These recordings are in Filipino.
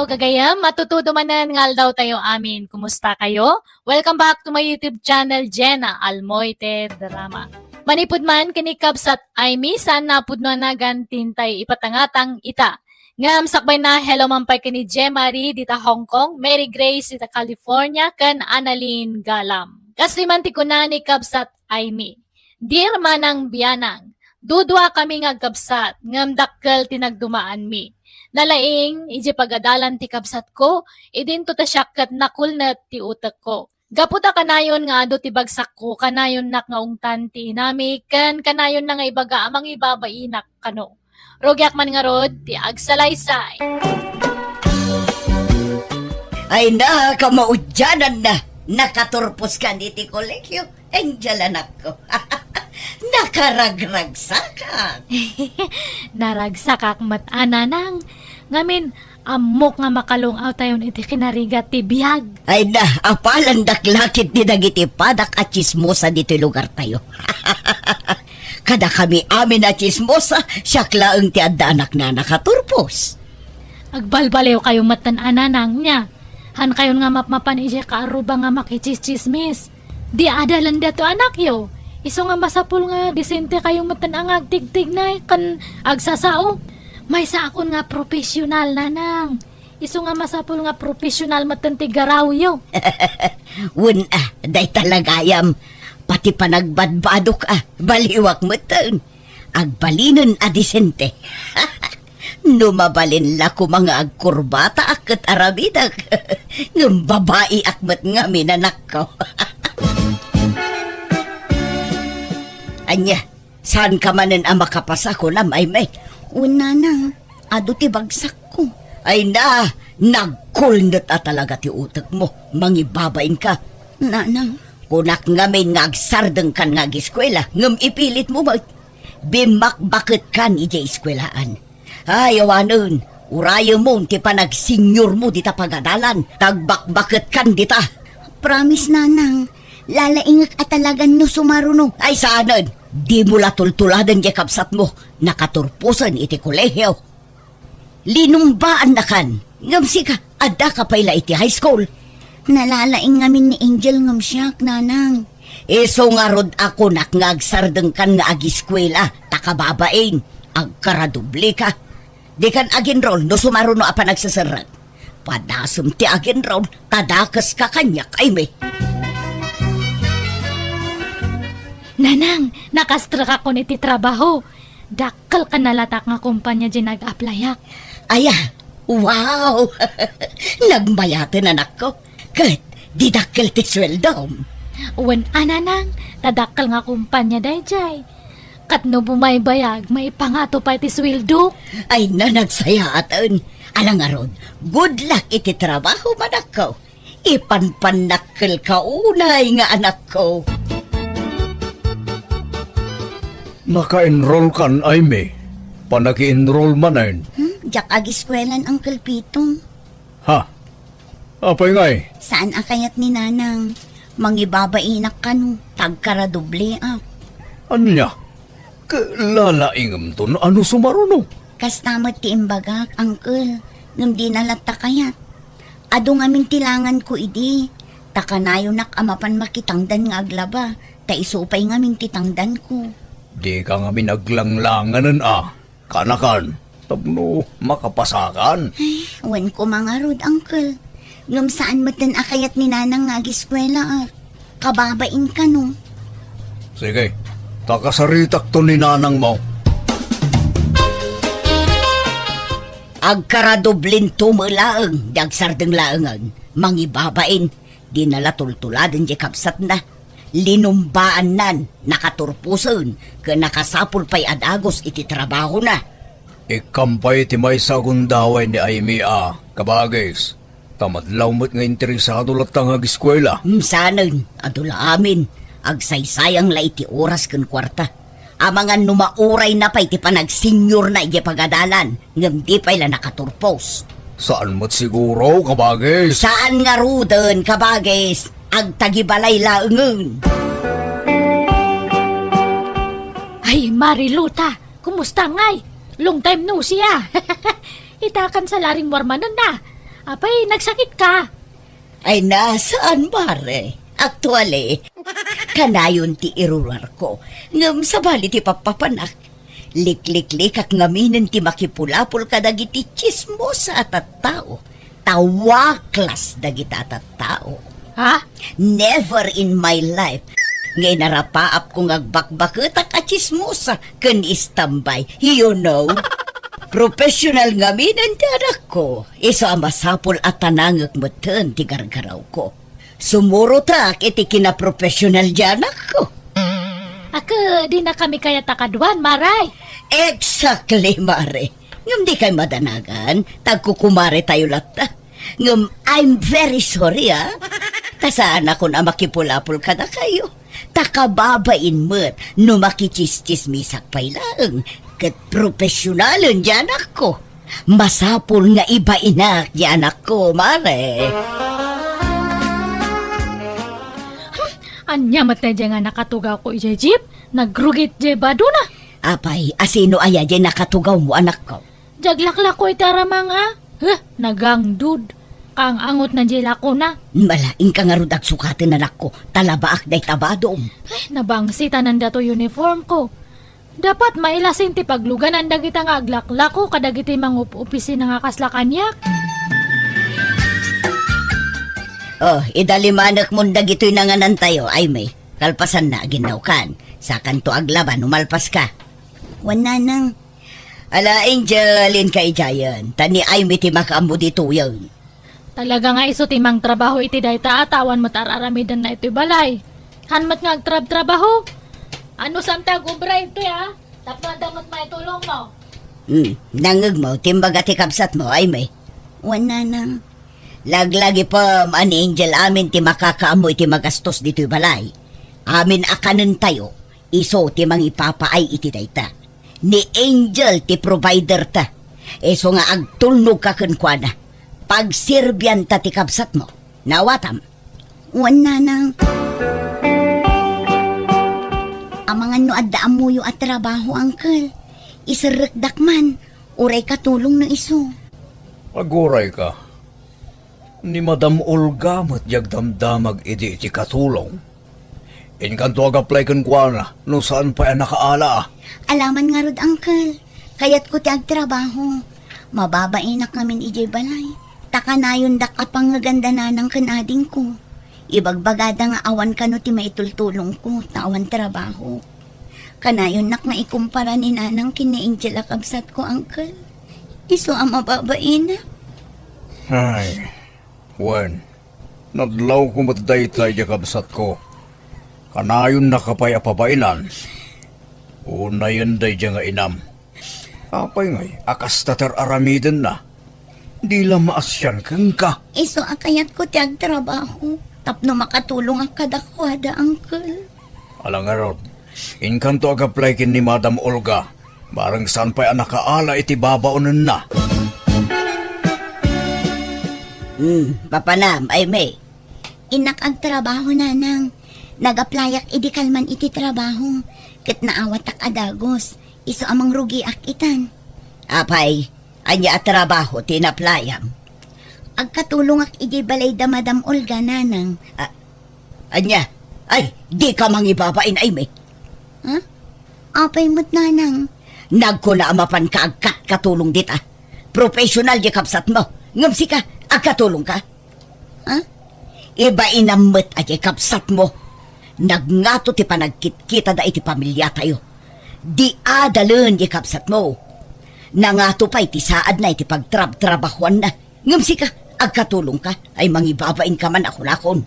Hello, gagayam. Matututo manan ngal daw tayo amin. Kumusta kayo? Welcome back to my YouTube channel, Jenna Almoite Drama. Manipod man kinikab sat ay misan na pudno na tintay ipatangatang ita. Ngam sakbay na hello mampay kini Jemarie dita Hong Kong, Mary Grace dita California, kan Annalyn Galam. Kaslimanti ko na ni kabsat ay mi. Dear manang biyanang, dudwa kami nga kabsat, ngam dakkel tinagdumaan mi. Nalaing, iji pagadalan ti kabsat ko, idin to ta syakkat nakul na ti utak ko. Gaputa kanayon nga ado ti bagsak ko, kanayon nak nga ungtan ti inami, kanayon na nga ibaga amang ibabainak kano. Rogyak man nga rod, ti agsalaysay. Ay na, kamaudyanan na. Nakaturpos ka ni ti kolegyo. Angel anak ko. Nakaragragsakan. Naragsakak mat-ananang. Ngamin, amok nga makalungaw tayon iti kinarigat ti biyag. Ay na, apalan daklakit ni dagiti padak at chismosa dito lugar tayo. Kada kami amin at chismosa, syaklaang ti adda anak na nakaturpos. Agbalbalew kayo matan-ananang niya. Han kayon nga mapmapan ije kaaruba nga makichismismis. Di adalan dato anak yo. Iso nga masapul nga disente kayong matan-ang agtigtig na kan agsasao. May sa akon nga profesional nanang. Iso nga masapul nga profesional matanti garaw yo. Wun day talagayam. Pati pa nagbadbadok baliwak mo taon. Agbalinon disente. Numabalin la ko mga agkurbata akat arabidak. Ng babae akmat nga minanak ko. Anya, saan ka manan ang makapasa ko na may? Una nang, ado ti bagsak ko. Ay na, nagkulnot talaga ti utak mo. Mangibabain ka. Nanang, kunak nga may ngagsardeng kan nga giskwela. Ngam ipilit mo ba? Bimakbakit kan ija iskwelaan. Ay, awanon, urayo mo ti panagsinyor mo dita pagadalan. Tagbakbakit kan dita. Promise nanang, lalaingak at talagan no sumaruno. Ay saanan, di mo latultuladan di kapsat mo. Nakaturpusan iti kolehiyo. Linumbaan na kan. Ngamsi ka, adda ka pala iti high school. Nalalaing ngamin ni Angel ngam siyak, nanang. Iso nga rod ako nakngagsardeng kan nga agiskwela. Takababain, agkaradubli ka. Di kan aginrol no sumaruno apa nagsasarat. Padasum ti aginrol, tadakas ka kanyak ay may. Nanang, nakastrak ako niti trabaho. Dakkel ka nalatak nga kumpanya di nag-applyak. Aya, wow! Nagmayatin anak ko. Kat, didakkel ti sweldom. Uwan ananang, tadakkel nga kumpanya dayjay. Kat no bumaybayag, may pangato pa iti sweldo. Ay na nagsayatan. Alang arod, good luck iti trabaho manak ko. Ipanpanakkel ka unay nga anak ko. Naka-enroll kan ay me. Panaki-enroll manayin. Diyak agiskwelan, Uncle Pitong. Ha? Apay ngay? Saan akayat ni nanang? Mangibabainak ka no, tagkaradoble Anya? Lalaingam to na ano sumaruno? Kastamat ti imbagak, Uncle. Ngam di nalata kayat. Ado ngamin tilangan ko idi. Takanayo nak amapan makitangdan nga aglaba. Ta isupay ngamin titangdan ko. Di ka nga minaglanglanganan Kanakan. Tapno makapasakan. Wan ko mga rod, Uncle. Ngam saan matan akayat ni nanang nga agiskwela Kababain ka no. Sige, takasaritak to ni nanang mo. Agkaradoblin tumulaang, dagsardeng laangan, mangibabain, di nalatultuladan di kapsat na. Linumbaan nan, nakaturpusan, ka nakasapul pa'y adagos iti trabaho na. Ikampay ti may sagundaway ni Aimee kabagis. Tamadlaw mo't nga interesado latang ag-eskwela. Sanan, adula amin, agsaysayang la iti oras kan kwarta. Amangan numauray na pa'y ti panagsenyor na iti pagadalan, ngam di pa'y la nakaturpos. Saan mo't siguro, kabagis? Saan nga ruden, kabagis? Agtagibalay laungan. Ay, Mariluta, kumusta ngay? Long time no siya. Itakan sa laring warmanan na. Apay, nagsakit ka. Ay nasaan mare? Actually, kanayon ti irurar ko. Ngam sabali ti papapanak. Lik-lik-lik at ngaminin ti makipulapol ka dagiti chismosa at tao. Tawaklas dagita at tao. Ha? Never in my life. Ngay narapaap kong agbakbakit at chismosa kan istambay. You know? Professional nga minan ti anak ko. Iso ang masapol at tanangag mo ti gargaraw ko. Sumuro tak iti kinaprofessional di anak ko. Ako, di na kami kaya takadwan, Maray. Exactly, Mare. Ngam di kay madanagan, tagkukumare tayo lata. Ngam, I'm very sorry, ha? Tasaan ako na makipulapol ka na kayo. Takababain mo't no makichischismisak pay lang. Kat profesyonalan di anak ko. Masapol nga iba inak di anak ko, Mare. Anya mat na dyan nga nakatugaw ko ije jeep. Nagrugit je ba doon na? Apay, asino aya di nakatugaw mo anak ko? Jaglakla ko itaramang nagangdud. Kang angot na jela ko na. Malaing ka nga rudag sukatin anak ko. Talabaak day tabadom. Ay, nabangsita nanda to uniform ko. Dapat mailasin ti paglugan dagita nga aglakla ko kadagiti mangup-upisi nga kaslakanyak. Oh, idalimanak mo dagito'y nanganan tayo, ay may. Kalpasan na ginaw kan. Sa kanto aglaban, umalpas ka. Wala nang. Ala, Angelin kay Jayan. Tani ay may timakamu dito yun. Talaga nga iso timang trabaho iti dayta atawan mo tararamidan na ito'y balay. Hanmat nga agtrab-trabaho. Ano samtag ubra ito ya? Tapadamot may tulong mo. Nangag mo, timbaga tikabsat mo, ay may. Wala nang. Laglagi pa, man Angel, amin ti makakaamoy ti magastos dito'y balay. Amin akanan tayo, iso ti mang ipapaay iti dayta. Ni Angel ti provider ta. Eso nga agtulnog ka kunkwana. Pagsirbyan ta ti kabsat mo. Nawatam. Wala nang. Amangan no adda amuyo at trabaho, Uncle. Isirrekdak man. Uray katulong ng iso. Aguray ka. Ni Madam Olga matyag damdamag idi iti katulong. Inkanto ag-apply kan kwa na, no saan pa yan nakaala. Alaman nga rod, Uncle. Kaya't ko ti agtrabaho. Mababainak namin ijay balay. Taka na yun dak at pangaganda na ng kanading ko. Ibagbagada nga awan ka no ti maitultulong ko, tawan trabaho. Kanayon nak nga ikumpara ni nanang kina Angel akabsat ko, Uncle. Iso ang mababainak. Ay, wen, nadlaw ko matdaytay yakabsat ko. Kanayon nakapay apabainan. Unayan day nga inam. Apay ngay, akas tatar aramiden na. Di lang maasyan kang ka. Iso akayat ko ti agtrabaho. Tapno makatulong ang kadakwada, Uncle. Alang nga rod, inkanto ag-apply kin ni Madam Olga. Barang saan pa yan nakaala iti babaunan na. Papanam, ay may. Inak ang trabaho na nang. Nagaplayak idikalman iti trabaho. Kat naawat ak adagos. Iso amang rugi ak itan. Apay, anya at trabaho tinaplayam. Agkatulong ak iti balay da Madam Olga nanang. Anya, ay, di ka mangibabain ay may. Ha? Apay mo't nanang. Nagkunaamapan ka agkat katulong dita. Professional di kapsat mo. Ngamsi ka, agkatulong ka. Ha? Iba inamot at kapsat mo. Nagngato ti panagkit-kita da iti pamilya tayo. Di adalun di kapsat mo. Nangato pa iti saad na iti pagtrab-trabahuan na. Ngamsi ka, agkatulong ka, ay mangibabain ka man ako lakon.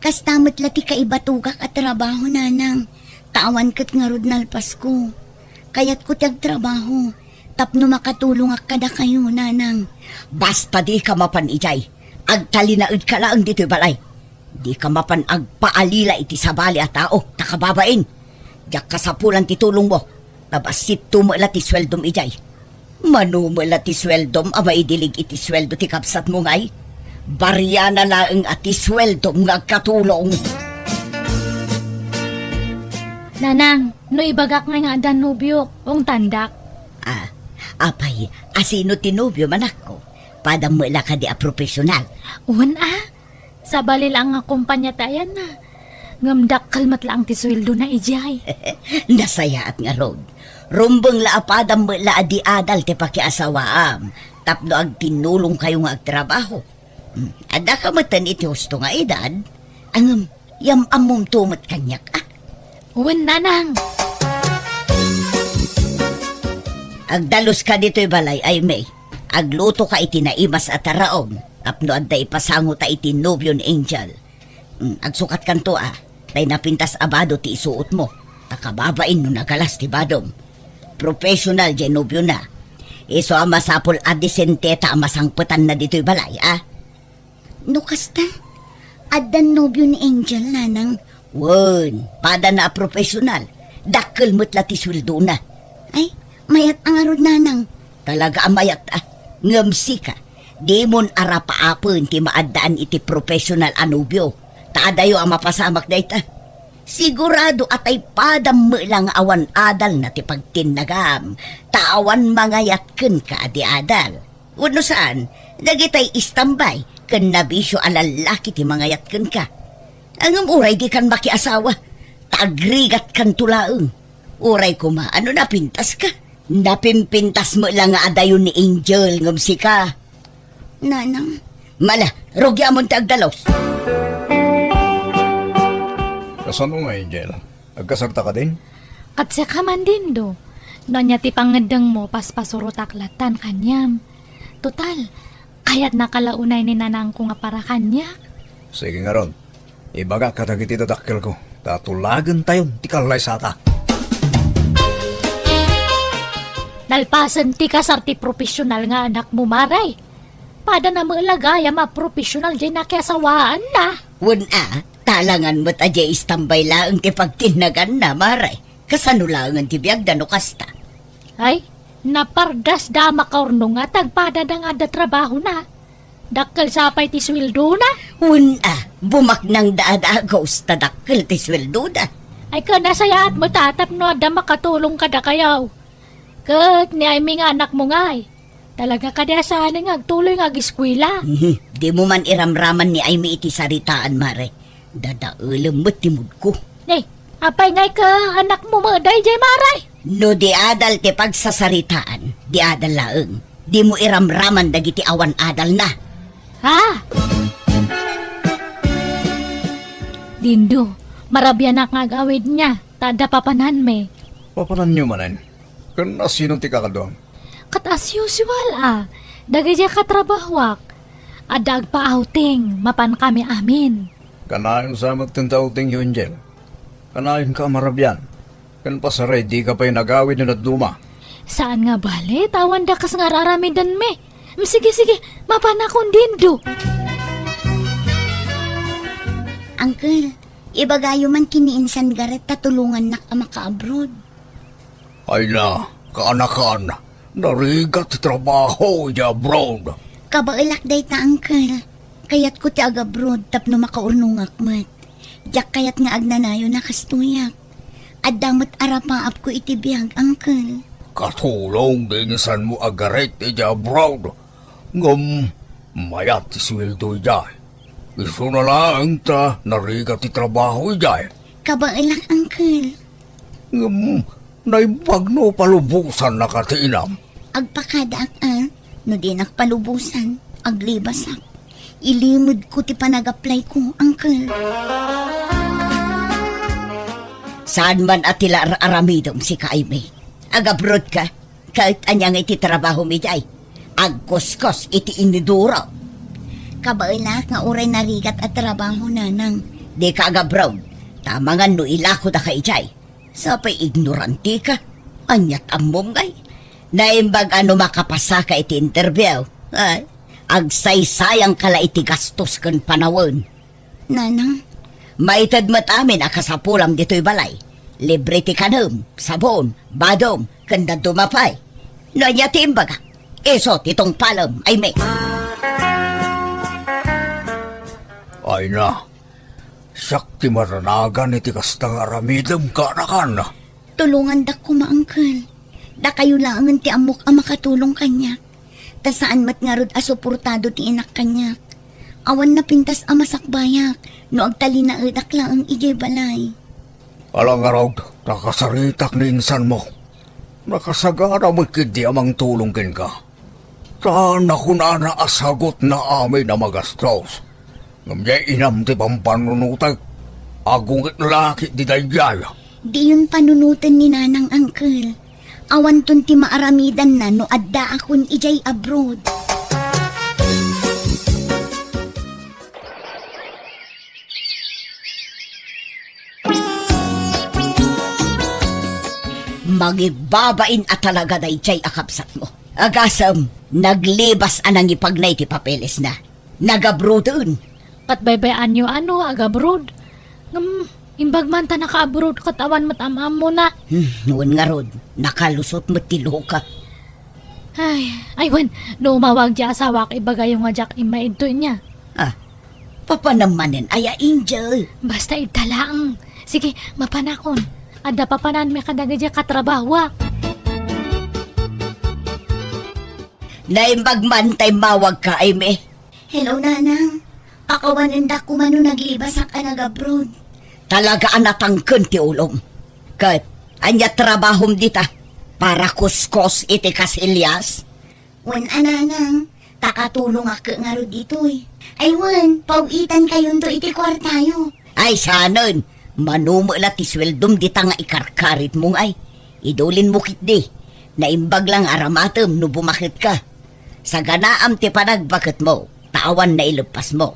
Kastamot lati ka ibatugak at trabaho, nanang. Tawan kat nga rod nalpas ko. Kaya't ko tiyag trabaho. Tapno makatulong ak kada kayo, nanang. Basta di ka mapan ijay. Agtalinaid ka lang dito'y balay. Di ka mapan agpaalila iti sabali at tao, takababain. Diyak kasapulan ti tulong mo. Tabasit tumala ti sweldom ijay. Manumala ti sweldom, abay dilig iti sweldo ti kapsat mo ngay. Barya na laeng ati sweldom nga katulong. Nanang, no ibagak nga Danubyo, ong tandak. Apay, asino tinubyo manak ko. padang mula ka di a profesional. Uwan sa bali lang nga kumpanya tayan na. Ngamdak kalmat lang ti sweldo na ijay. Nasaya at nga rod. Rumbang la padang mula di adal ti pakiasawaam. Tapno ag tinulong kayo nga agtrabaho. Ada ka matan iti husto nga edad. Ang yam amom tumot kanyak Uwan nanang. Agdalos ka dito'y balay ay may. Agluto ka iti naimas at taraon. Tapno adda ipasango ta iti nobyo ni Angel. Agsukat kanto tay napintas abado ti isuot mo. Takababain no nagalas ti badom. Professional dyan nobyo na. Iso masapol adisente ta masangputan na dito'y balay No kasta, adan nobyo ni Angel nanang. Wen, pada na professional. Dakkel mo't lati sweldo na. Ay, mayat ang arod nanang. Talaga amayat ngamsi ka. Di mon arapaapon ti maadaan iti professional anubyo. Taadayo ang mapasamak na ita. Sigurado atay padam lang awan adal na ti pagtinagam. Taawan mangayatken ka di adal. Uno saan, nagitay istambay. Kan nabisyo alalaki ti mangayatken ka. Ang uray di kan makiasawa. Tagrigat kan tulaeng. Uray ko ano na pintas ka? Napimpintas mo lang nga adayon ni Angel ngamsi ka. Nanang, Mala, rogya mo tagdalos. Kasano nga, Angel? Agkasagta ka din? Katsa ka man din do. Nonya ti pangadang mo paspasurotaklatan kanyam. Total, kaya't nakalaunay ni nanang ko nga para kanya. Sige nga ron. Ibaga ka dagiti dadakkel ko. Tatulagan tayo, ti kalay sata. Nalpasan ti kasarti profesional nga anak mo maray. Pada na mailagaya ma-profesional dyan na kiasawaan na. Wen talangan mo't adya istambay laang ti pagtinagan na maray. Kasano laangan ti biyag dano kasta. Ay, napardas da makaurno nga tagpada na nga da trabaho na. Dakkel sapay ti sweldo na. Wen bumak nang daadagos tadakkel ti sweldo da. Ay ka nasayaat mo tatap no da makatulong ka da kayaw. Kat ni ay mga anak mo nga ay. Talaga ka da sana nga agtuloy nga giskwila. Di mo man iramraman ni Aimee iti saritaan mare. Dadaulam mo't timud ko. Nay, apay ngay ka anak mo maday jay maray. No di adal ti pagsasaritaan, di adal laeng. Di mo iramraman dagiti awan adal na. Ha? Dindo, marabyan na nga gawid niya. Tada papanan me. Papanan nyo manan. Kan sino ti kakadong? Kat as usual Dagay siya katrabahwak. Adag pa outing, mapan kami amin. Kanayon sa magtintaw ting yun, Angel. Kanayon ka marabyan. Kan pasaray, di ka pa'y nagawid na duma. Saan nga bale? Tawan da kas nga raramidan me. Sige, mapan akong dindo. Uncle, ibagayo man kiniinsan garet tatulungan nak ama ka-abroad. Ay na, kaanakan. Narigat trabaho ya, bro. Kabailak day ta, Uncle. Kayat ko ti aga-abroad tapno makaurnungak mat. Diyak kayat nga agnanayo na kastuyak. At damot arapaap ko iti biyag, Uncle. Katulong din san mo agaret ya, bro. Ngam, mayat ti sweldo ya. Iso na lang ta, narigat ti trabaho ya. Kabailak, Uncle. Ngam, naibag no palubusan na katinam. Agpakadaak no di nakpalubusan, aglibasak. Ilimod ko ti panag-apply ko, Uncle. Saan man atila aramidom si Aimee? Agabrod ka, kahit anyang iti trabaho mi jay. Agkuskos iti inidura. Kabailak nga uray narigat at trabaho nanang. Di ka agabrod, tamangan no ilako da kay jay. Sapay ignoranti ka, anyat amom ngay. Naimbag makapasa ka iti interview. Ay, agsaysayang kala iti gastos kan panawon. Nanang, Maitad mat amin akasapulam dito'y balay. Libre ti kanam, sabon, badom, kanda dumapay. Nanya ti imbaga, iso titong palam ay may. Ay na, sakti maranagan iti kastang aramidam kaanakan na. tulungan da ko, Uncle. Da kayo lang ti amok ang makatulong kanya. Ta saan mat nga rod asuportado ti inak kanyak. Awan na pintas amasakbayak, no agtali na edak lang ang ijay balay. Alang araw, nakasaritak ni insan mo. Nakasagara mo kidi amang tulong kin ka. Saan ako na naasagot na amin na magastos. Ngamya inam ti pampanunutag. Agungit laki di dayaya. Di yun panunutan ni nanang uncle. Awan ton ti maaramidan na no adda akon ijay abroad. Magibabain at talaga day chay akapsat mo. Agasam, naglibas anang ipagnay ti papeles na. Nagabroodun. Katbaybayan nyo agabroad. Imbag man ta naka-abroad katawan matamam mo na. Noon nga rod, nakalusot mo tilo ka. Ay wan, no umawag di asawa kay bagay yung nga jak imaidto niya. Papanamanin ay angel. Basta italaang. Sige, mapanakon. Ada papanan may kadaga di katrabawa. Naimbag man tay mawag ka ay me. Hello nanang. Akawanan da kumano naglibas ak anag-abroad. Talaga anatangken ti ulong. Kat, anya trabahom dita. Para kuskos iti kasilyas. Wan ananang, takatulong ako nga rod ito'y. Ay wan, pawitan kayon to iti kwartayo. Ay sanon, manumula ti sweldom dita nga ikarkarit mong ay. Idulin mo kit di. Naimbag lang aramatem no bumakit ka. Sa ganaam ti panagbakit mo, tawan na ilupas mo.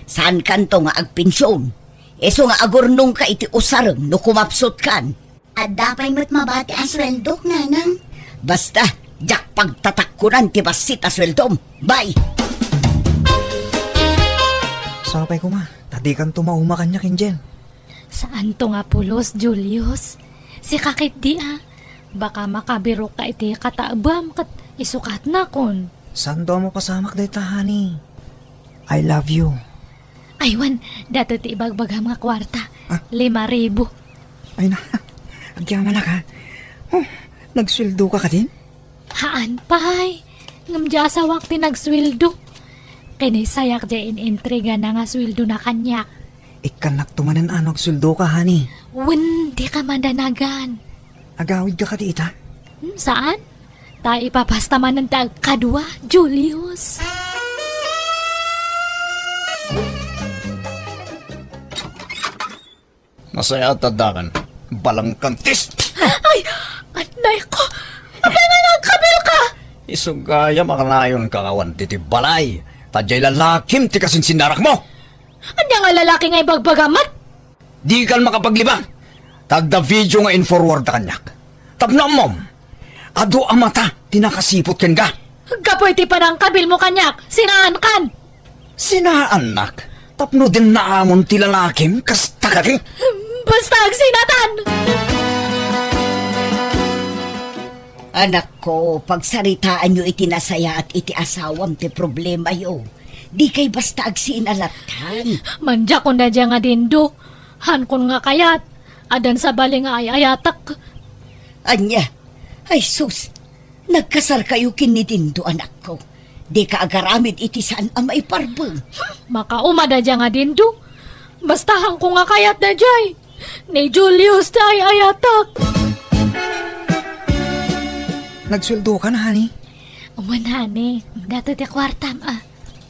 Saan kanto nga agpensyon? Eso nga agurnong ka iti usareng no kumapsot kan. At dapay mo't mabati ang sweldok nanang. Basta, jak pagtatakkunan ti basit asweldom. Bye! Sapay ko ma, tadi kan tumauma kanya kinjen. Saan to nga pulos, Julius? Si kakit di Baka makabiro ka iti kataabam kat isukat na kon. Saan daw mo pasamak day tahani? I love you. Aywan, dato ti ibagbag mga kwarta. 5,000. Ay na, agyaman na ka. Oh, nagsweldo ka din? Haan pay. Ngamdya sa wakti nagswildo. Kinisayak dyan intriga na nga swildo na kanya. Ikanak tumanan ano nagsweldo ka, hani. Wen, di ka mandanagan. Agawid ka ka dita? Saan? Ta ipapasta man ng kadwa, Julius. Masaya at tadakan. Balang kantis. Ay, anay ko. Apay nga nagkabil ka. Isugaya makanayon kakawan titi balay. Tadyay lalakim ti kasing sinarak mo. Anya nga lalaki nga ibagbagamat? Di kan makapaglibang. Tagda video nga in-forward kanyak. Tapna mom. Ado ang mata, tinakasipot ken ka. Kapoy ti pa ng kabil mo kanyak. Sinaan kan. Sinaan nak. Tapno din naamon ti lalakim kas tagating. Basta agsinatan. Anak ko, pagsaritaan nyo iti nasaya at iti asawam ti problema yo. Di kay basta agsinalatan. Manja ko na dyan nga dindo. Han kon nga kayat. Adan sa bali nga ay ayatak. Anya, ay sus, nagkasar kayo kinitindo anak ko. Di ka agaramid iti saan ang maiparbeng. Makaumada dyan nga dindo. Bastahan ko nga kayat na dyan. Ni Julius na ay ayatak. Nagsweldo ka na, hani. Umanani, dato ti kwartam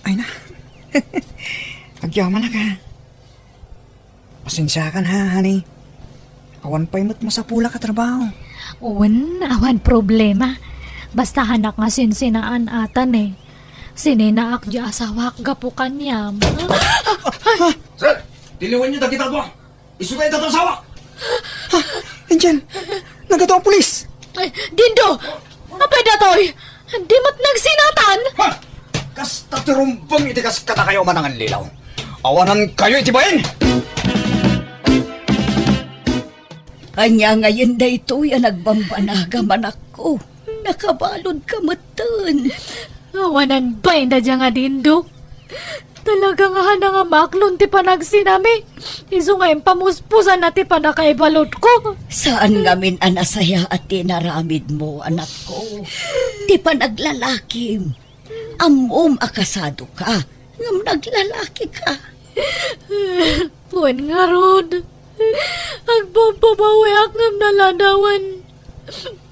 Ay na. Agyaman na ka. Pasensya ka na, hani. Awan pa'y mat masapula ka trabaho. Uwan, awan problema. Basta hanak nga sinsinaan atan eh. Sininaak di asawak gapukan niyam. Sir, tiliwan niyo dagita ko. Isugay datang sawa. Andyan, nagato ang pulis. Ay, Dindo! Apay datoy! Di mo't nagsinatan! Ha! Kas tatirumbang iti kas kata kayo manangan lilaw. Awanan kayo iti bayan. Anya ngayon da ito yan nagbambanaga manak ko. Nakabalod ka matan. Awanan ba yung dadya nga Dindo? Talaga nga na nga maklon ti panagsinami. Iso nga yung pamuspusan na ti panakaibalot ko. Saan ngamin anasaya at tinaramid mo, anak ko? Di pa naglalakim. Amom akasado ka. Ngam naglalaki ka. Puan nga rod. Agpapabawiak ng naladawan.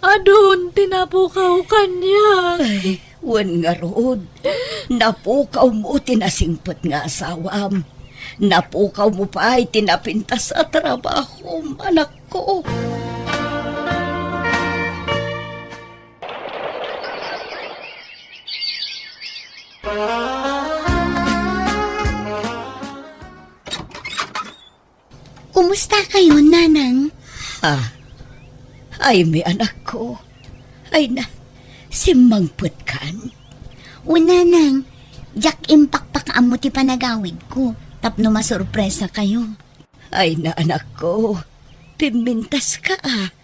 Adun, tinapukaw kanya. Ay, wan nga rod. Napukaw mo tinasingpot nga asawam. Napukaw mo pa ay tinapintas sa trabaho, anak ko. Kumusta kayo, nanang? Ah, ay may anak ko. Ay na, simangpot kan. O nanang, jak impakpak amo ti panagawid ko. Tapno masurpresa kayo. Ay na anak ko, pimintas ka ah.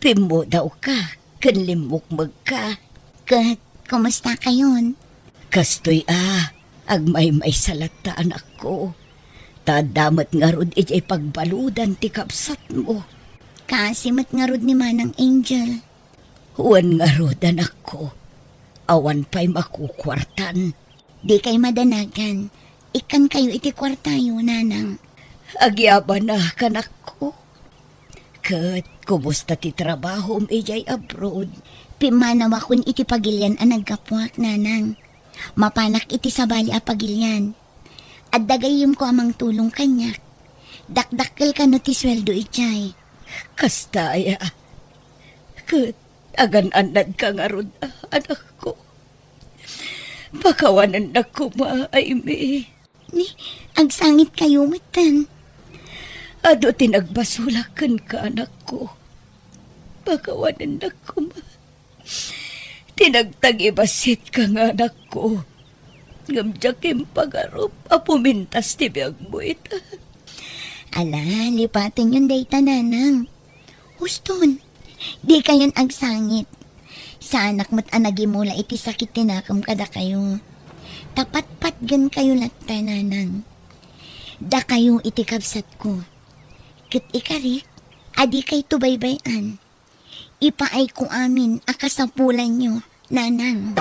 Pimo daw ka, kanlimukmag ka. Kat, kumusta kayon? Kastoy agmay-may salata anak ko. Tadamat nga rod ijay pagbaludan ti kapsat mo. Kasimot nga rod ni Manang Angel. Huwan nga rod anak ko. Awan pa'y makukwartan. Di kay madanagan. Ikan kayo iti kwartayo, nanang. Agyaba na kanak ko. Kat, kumusta ti trabaho ijay abroad? Pimanawa kun iti pagilyan ang nagkapwak, nanang. Mapanak iti sabali a pagilyan. At dagayim ko amang tulong kanya. Dakdakkel ka no ti sweldo ichay. Kastaya. Kat, agan-anad ka nga rod anak ko. Pakawanan na ko maaimi. Ni, agsangit kayo matan. Ado tinagbasulakan ka anak ko. Pakawanan na ko Tinagtagibasit ka nga anak ko. Ngamjakim pagarup, apumintas ti biyag mo ita. Ala, lipatin yung data, nanang. Huston, di kayon agsangit. Sa anak mo't anagimula iti sakit tinakam kada kayo. Tapat-pat gan kayo latta, nanang. Da kayo iti kabsat ko. Kit ikarik, adi kay tubaybayan. Ipaay ko amin akasapulan nyo, nanang.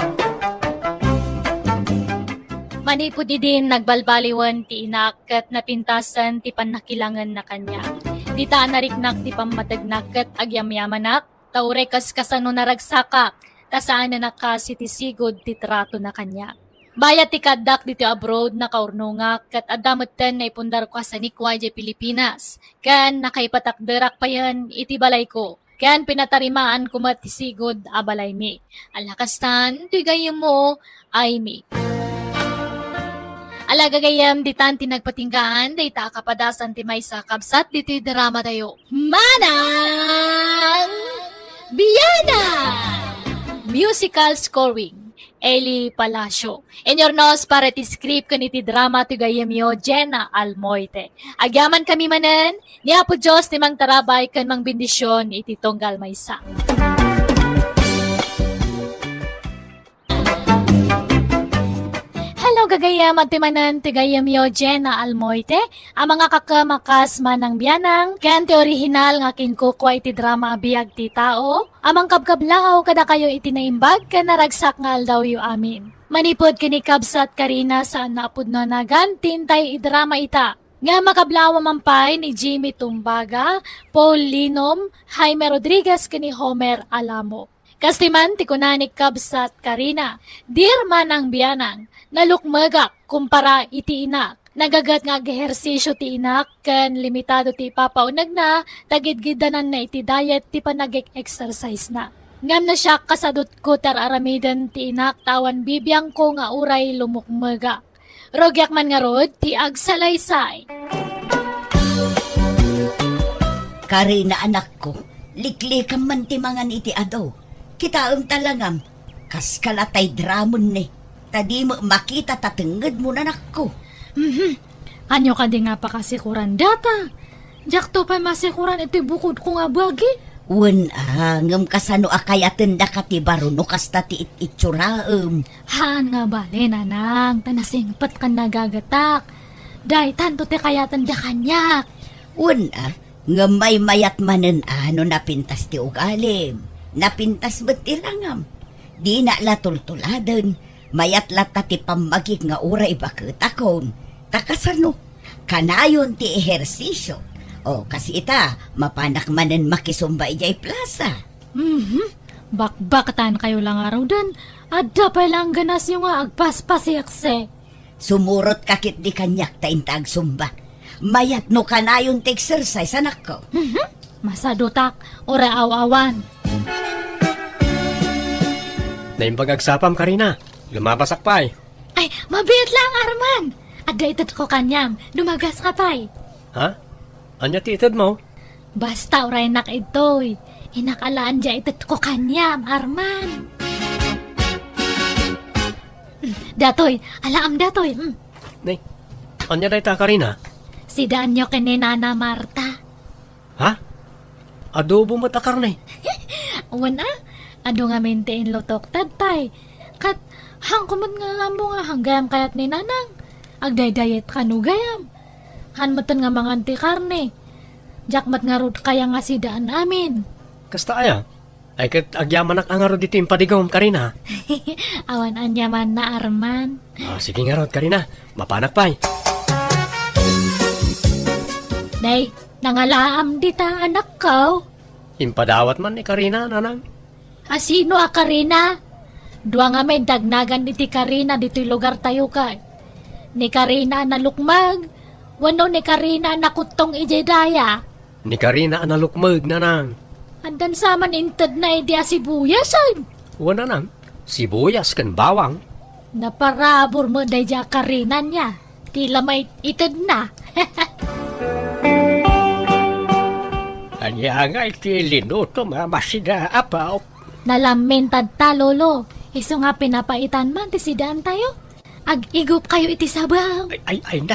Manipod din nagbalbaliwan ti inak kat napintasan ti panakilangan na kanya. Di ta nariknak ti pamatagnak kat agyamyamanak, taure kas kasano naragsaka, tasaan na nakasi ti sigod ti trato na kanya. Bayat ti kadak dito abroad na kaurnungak kat adamutan na ipundar ko sa nikwa di Pilipinas. Kan nakaipatakderak pa yan iti balay ko. Kan pinatarimaan ko ti sigod abalay mi. Alakastan, tigayim mo ay mi. Alaga gayam di tanti nagpatinggaan, di ta kapadasan ti may sa kabsat, di ti drama tayo. Manang Biyana! Musical scoring, Eli Palacio. In your nose, para ti script kan iti drama ti gayam yo, Jenna Almoite. Agyaman kami manen, ni Apo Diyos ti mang tarabay kan mang bendisyon iti tonggal maysa. Hello gagayam at timanan tigayam yo Jenna Almoite, ang mga kakamakas manang biyanang, kanti orihinal nga kinkukwa iti drama abiyag ti tao, amang kabkablaw kada kayo iti naimbag ka naragsak nga aldaw yu amin. Manipod kinikabsat karina sa napud na nagan, tintay idrama ita. Nga makablawa mampay ni Jimmy Tumbaga, Paul Linom, Jaime Rodriguez kini Homer Alamo. Kastiman ti kunanik kabsat karina, dir manang biyanang, nalukmagak kumpara iti inak. Nagagat nga ehersisyo ti inak, ken limitado ti papaunag na, tagidgidanan na iti diet ti panag-exercise na. Ngam na siya kasadot ko tararamidan ti inak, tawan bibiyang ko nga uray lumukmagak. Rogyak man nga rod, ti agsalaysay. Karina anak ko, liklikam man ti mangan iti ado. Kitaam talangam, kas kalatay dramon ni. Tadi mo makita tatenged mo nanak ko. Anyo ka di nga pa kasikuran data. Jak to pa masikuran iti bukod ko nga bagi. Wen ngam kasano akayaten da kati baruno kasta ti itsuraem. Haan nga bali nanang, tanasingpat ka nagagatak. Day tanto ti kayatan da kanyak. Wen ngam may mayat manen ano napintas ti ugalim. Napintas ba't ilangam? Di na latultuladan. mayat lata ti pamagik nga uray bakit akon. Takasano, kanayon ti ehersisyo. O kasi ita, mapanak manen makisumba ijay plaza. Bakbaktan kayo lang araw dan. Adda pa lang ganas yung nga agpaspasiyakse. Sumurot kakit di kanyak ta intag sumba. Mayat no kanayon ti exercise anak ko. Masadutak, ora aw-awan. Naimbagagsapam Karina. Lumabasak pa eh. Ay, mabiyat lang, Arman. Adda itad ko kanyam, lumagas ka pa'y. Ha? Anya ti itad mo? Basta oray nak ito'y. Inakalaan dya itad ko kanyam, Arman. Datoy, alaam datoy. Nay, anya day ta Karina? Sidaan nyo kini Nana Marta. Ha? Adobo mata karne. Wana, ado nga maintain lotok tadpay. Kat, hangkumot nga mo nga hanggayam kayat ni Nanang. Agday-dayet kanugayam. Hanmatan nga mga antikarne. Jakmat nga rod kaya nga sidaan amin. Kasta aya? Ay kat agyamanak ang aro dito yung padigom Karina. Awan anyaman na Arman. Sige nga rod Karina. Mapanak pa eh. Day, nangalaam dita anak ko. Impadawat man ni Karina, nanang. Asino a Karina? Dua nga may dagnagan ni ti Karina dito'y lugar tayo ka. Ni Karina na lukmag. Wano ni Karina na kutong ijedaya. Ni Karina analukmag, nanang. Andan saman inted na idi asibuyasan. Wana nang, sibuyas kan bawang. Naparabor mo day ja Karina niya. Tila may ited na. Anya nga iti linuto masida apaw. Nalamintad ta, lolo. Iso nga pinapaitan man ti sidaan tayo. Ag-igop kayo iti sabaw. Ay na,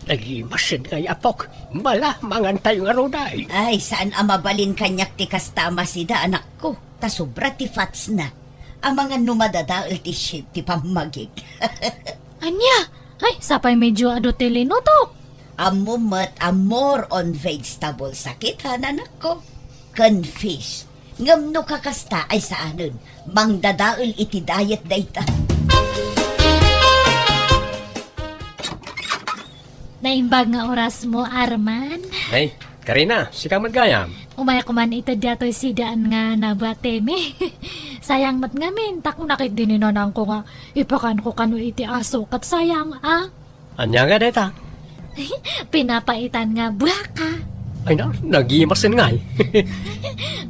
nag-imasin kay apok. Mala, mangan tayo nga roday. Ay, saan amabalin kanyak ti kastama sida anak ko? Ta sobra ti fats na. Ang mga numadadaal ti shit ti pamagig. Anya? Ay, sapay medyo ado ti linutok. Amumat a more on vegetable sakit ha anak ko. Kan fish. Ngam no kakasta ay saanon. Mangdadaal iti diet dayta. Naimbag nga oras mo, Arman. Hey, Karina, sika magayam. Umaya ko man ito dato'y sidaan nga nabateme. Sayang mat ngamin, takong nakit din ninanang ko nga. Ipakan ko kano iti aso, kat sayang ah. Anya nga deta? Pinapaitan nga baka. Ay na, nag-imasin nga eh.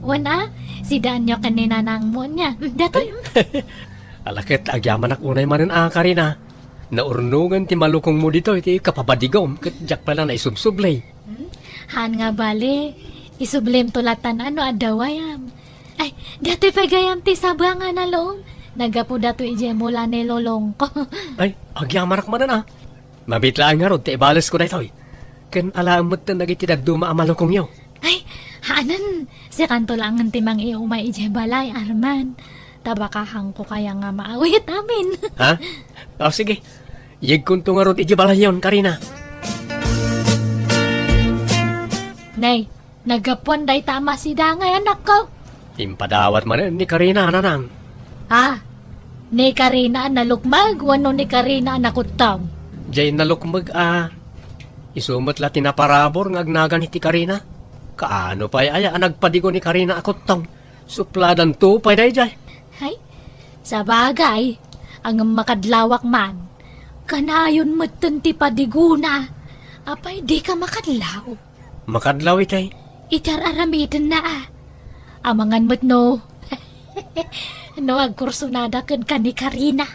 Wana, sidaan nyo kanina nang mo niya. Dato'y, Alakit, agyaman ak unay manin Karina. Naurnungan ti malukong mo dito, iti kapabadigom, kat jak pala na isubsublay. han nga bali. Isublim tulatan ano adawayam. Ay, dato'y pagayam ti sabanga na loong. Nagapo dato'y ije mula ni lolong ko. Ay, agyaman ak manin Mabitlaan nga rod, ti ibales ko na ito. Kan alamot na nagitidagduma ang malukong yo. Ay, hanan. Si kanto lang ang timang iumay ije balay, Arman. Tabakahang ko kaya nga maawit amin. Ha? Sige. Yig kunto nga rod, ijibala yon, Karina. Nay, nagapuan day tama si Dangay anak ko. Impadawat man ni Karina, nanang. Ha? Ni Karina na lukmag, wano ni Karina na kutang. Jay nalukmag isumot la tinaparabor ngagnagan iti Karina. Kaano pa aya nagpadigo ni Karina akot tong. Supladan to pa day jay. Ay, sa bagay, ang makadlawak man, kanayon matun ti padiguna. Apay, di ka makadlaw. Makadlaw itay. Itararamitan na Amangan mo't no. No, agkursunada kan ka ni Karina.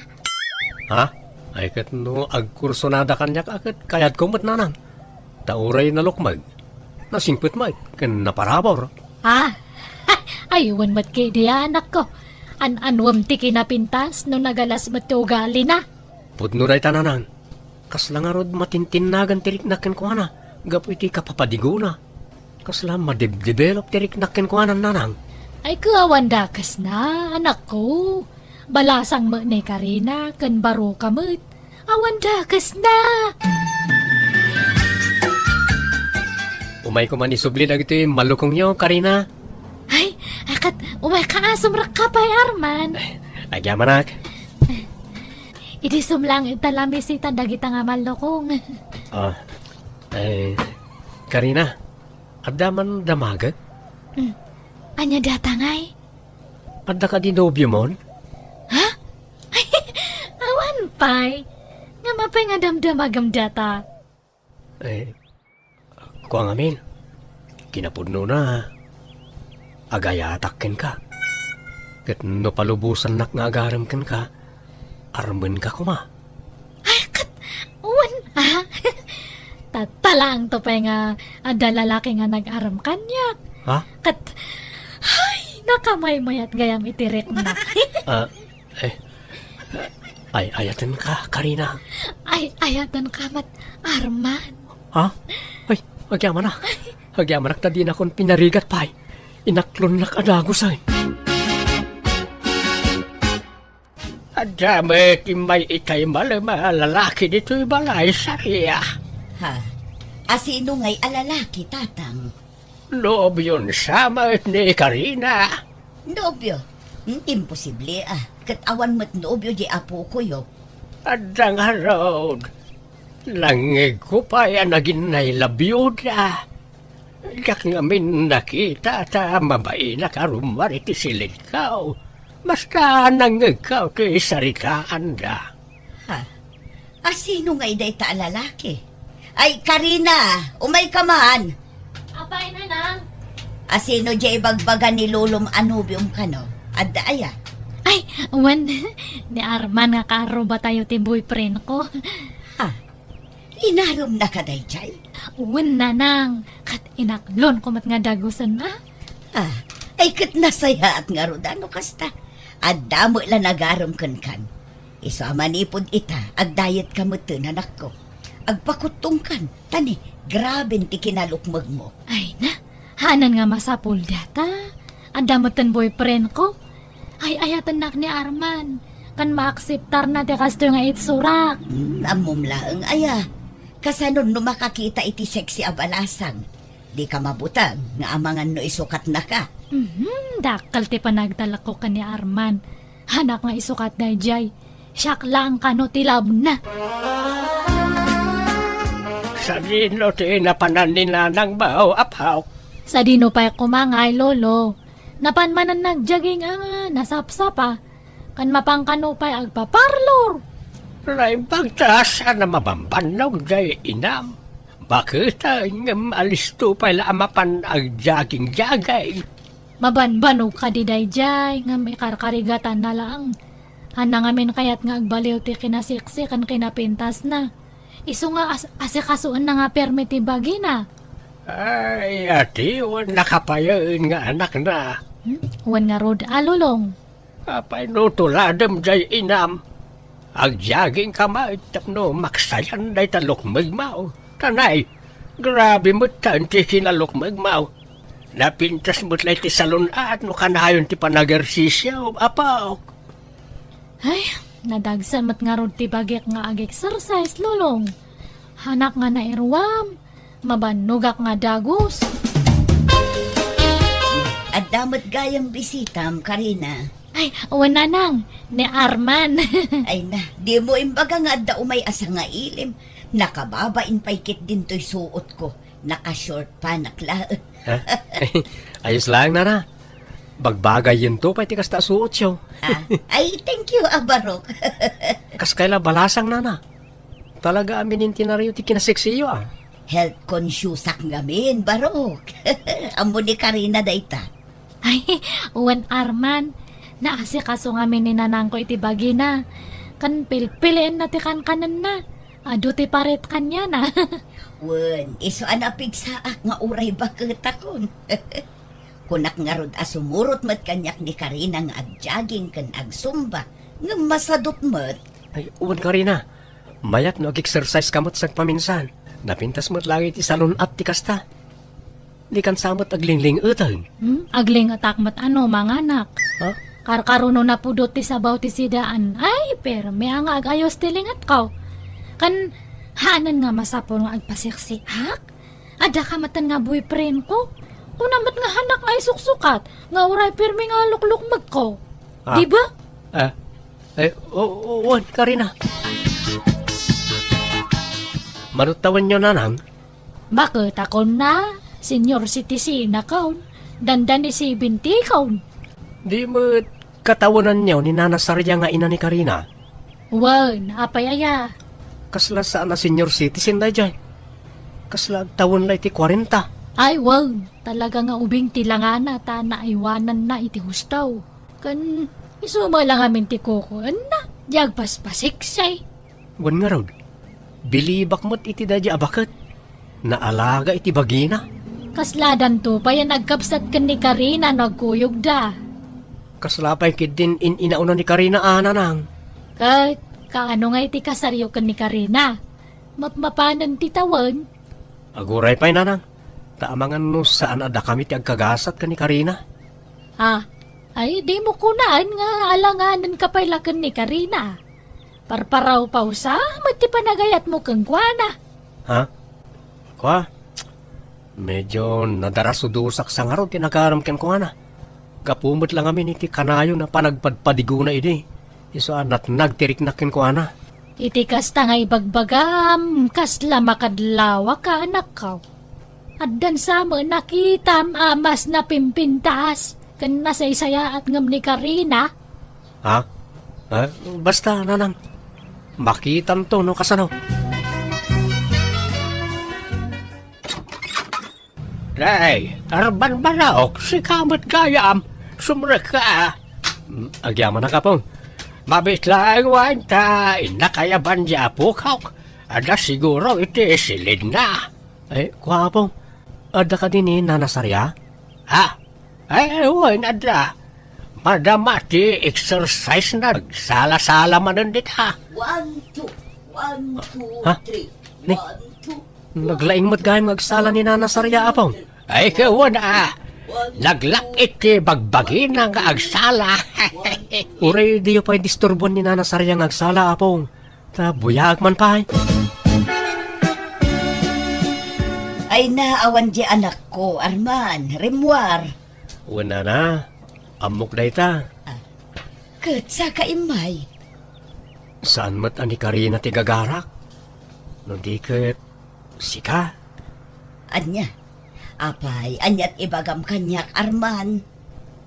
Ha? Ay kat no agkursonada kanyak akit kayat kumot nanang. Tauray na lukmag. Nasingpit mag kan naparabor. Ha? Aywan mat kay di anak ko. An-anwam ti kinapintas no nagalas matugali na. Pudno day tananang. Kasla nga rod matintinagan tirik nakin ko ana. Gapo iti kapapadigo na. Kasla madib-develop tirik nakin ko ana nanang. Ay kawandakas na, anak ko. Balasang mo ni Karina, kan baro kamot. Awandakas na. Umay ko man isubli na ito yung malukong nyo, Karina. Ay, akat, umay ka asumrak ka pa, Arman. Agyaman ak. idisum lang italang bisita dagita nga malokong. Ah, Karina, adda man damagag? Anya datangay? Adda ka di nobyo mon? Awan pay. Nga mapay nga damdamagam data. Kuang amin, kinapudno na. Agayatakken ka. Kat no palubusan nak nga agaramken ka, armen ka kuma. Uwan Tatalang to pa nga ada lalaki nga nag-aram kanyak. Ha? Kat, ay, nakamay-mayat gayam itirik na. Ayatan ka, Karina. Ay, ayatan kamat, Arman. Ha? Ay, agyaman na. Agyaman na din akong pinarigat pa. Inaklon na kadagusan. Adame, may ikay malama lalaki dito'y balay sariya. Ha? Asino nga'y alalaki, tatang? Loob yun sama ni Karina. Nobyo? Imposible Katawan mo't nobyo di apo ko yo. Adang harod. Langig ko pa yan naginay labiyuda. Yak ngamin nakita ta mabay na karumari ti silid kao. Basta nangig kao ti saritaan da. Ha? Asino nga'y day ta alalaki? Ay, Karina! Umay ka man! Apay na nang. Asino di bagbaga ni Lulom Anubium ka no? Adda aya? Ay, uwan, ni Arman nga karo ba tayo ti boyfriend ko? Ha? Inarom na ka day chay? Uwan na nang, kat inaklon kumat nga dagusan na. Ha? Ay kat nasaya at nga rodano kasta. Adda mo lang nagarom kan. Isama nipod ita, agdayet ka mo anak ko. Agpakutong kan, tani, grabe ti kinalukmag mo. Ay na, hanan nga masapul data. Andamatan boyfriend ko. Ay ayatan nak ni Arman. Kan maakseptar na ti kasto nga itsurak. Amumlaang aya. Kasanon no makakita iti sexy abalasang. Di ka mabutang nga amangan no isukat na ka. Dakal ti panagdala ko ka ni Arman. Hanak nga isukat na jay. Siyak lang kano tilab na. Sa dino ti napanan ni nanang bao apaw. Sa dino pa kumangay lolo. Napanmanan nagjaging nga nasapsapa. Kan mapangkano pa agpaparlor. Lain pagtasa na mabambanong jay inam. Bakit ang alisto pa mapan ang jaging-jagay? Mabanbanog ka di dayjay nga may karkarigatan na lang. Hana ngamin kayat nga agbaliw ti kinasiksi kan kinapintas na. Isu nga asikasuan na nga permiti bagina. Ay, ati, nakapayain nga anak na. Huwan nga rod alulong. Apay no tuladam jay inam. Agjaging kamay tapno maksayan day talukmagmaw. Tanay, grabe mo tanti kinalukmagmaw. Napintas mo't lay ti salon at no kanayon ti panagersisyaw. Apaw. Ay, nadagsan mat nga rod ti bagik nga ag-exercise lulong. Hanak nga na irwam. Mabanugak nga dagos. At damat gayang bisitam, Karina. Ay, uwan na nang, ni Arman. Ay na, di mo imbaga nga da umay asa nga ilim. Nakababain paikit din to'y suot ko. Naka-short pa, naklaan. Ha? Ayos lang na. Bagbagay yun to, pati kasta suot siyo. Ay, thank you, Abarok. Kas kaila balasang na. Talaga aminin tinariyo ti kinasiksiyo Health conscious ak ngamin, Barok. Amo ni Karina dayta. Ay, uwan Arman. Naasikaso nga ni nanang ko iti bagina. Kan pilpiliin na ti kanan na. Ado ti paret kanya na. Wen, iso anapig saak nga uray bakit akon. Kunak nga rod asumurot mat kanyak ni Karina nga agjaging kan agsumba. Nga masadot mat. Ay, uwan Karina. Mayat no ag-exercise kamot sa paminsan. Napintas mo't lagi ti salon at ti kasta. Di kan samot aglingling utang. Agling atak mat ano, mga anak. Ha? Karkaruno na pudot ti sabaw ti sidaan. Ay, pero may nga agayos ti lingat ko. Kan, hanan nga masapol nga agpasiksik. Hak? Ada ka matan nga boyfriend ko. Unamat nga hanak nga isuksukat. Nga uray pirmi nga luklukmag ko. Ah. Diba? Oo, Karina. Manutawan nyo nanang. Bakit ako na? Senior citizen account. Dandan ni 70 account. Di mo katawanan nyo ni Nana Sarya nga ina ni Karina. Wan, apayaya. Kasla saan na senior citizen na dyan. Kasla tawon na iti 40. Ay, wan. Talaga nga ubing tilangan na ta naiwanan na iti hustaw. Kan, isuma lang amin ti kuko. Na, diag paspasiksay. Wan nga raw. Bilibak mo't iti dadya abakat. Naalaga iti bagina. Kasladan to pa yan nagkapsat kan ni Karina nagkuyog da. Kaslapay kid din inauna ni Karina ana nang. Kat, kaano nga iti kasaryo kan ni Karina? Mapanan ti tawan. Aguray pa'y nanang. Taamangan no saan ada kami ti agkagasat ka ni Karina. Ha? Ay, di mo kunaan nga alanganan ka pailakan ni Karina. Parparaw pausa, mati panagayat mo kang kuana. Ha? Kwa? Medyo nadarasudusak sa nga ro tinagaram ken ko na. Kapumot lang amin iti kanayo na panagpadpadigo na ini. Iso anat nagtirik na ken ko na. Iti kasta nga ibagbagam, kasla makadlawa ka anak ka. Addan sa mo nakitam amas na pimpintas, kan nasaysaya at ngam ni Karina. Ha? Basta nanang. Makitam to no kasano. Day, arban balaok, si kamat gayam, sumrek ka. Agyaman na ka pong. Mabit lang wanta, inakayaban di apukak. Ada siguro iti silid na. Kuha pong, ada ka din nanasarya? Ha? Ewan, ada. Madamati exercise na. Sala-sala manundit ha. 1, 2, 1, 2, Ha? 3. Ni? 1, 2. Naglaing mo't gayam agsala ni nanasarya apong. Ay kawan Naglak iti bagbagin ang agsala. Uray di pa disturbon ni nanasarya ang agsala apong. Ta buyag man pa. Ay naawan di anak ko, Arman, Rimwar. Wala na. Amok na ita. Kat sa kaimay. Saan mat ani Karina ti gagarak? Nundi ket sika. Anya, apay, anyat ibagam kanyak, Arman.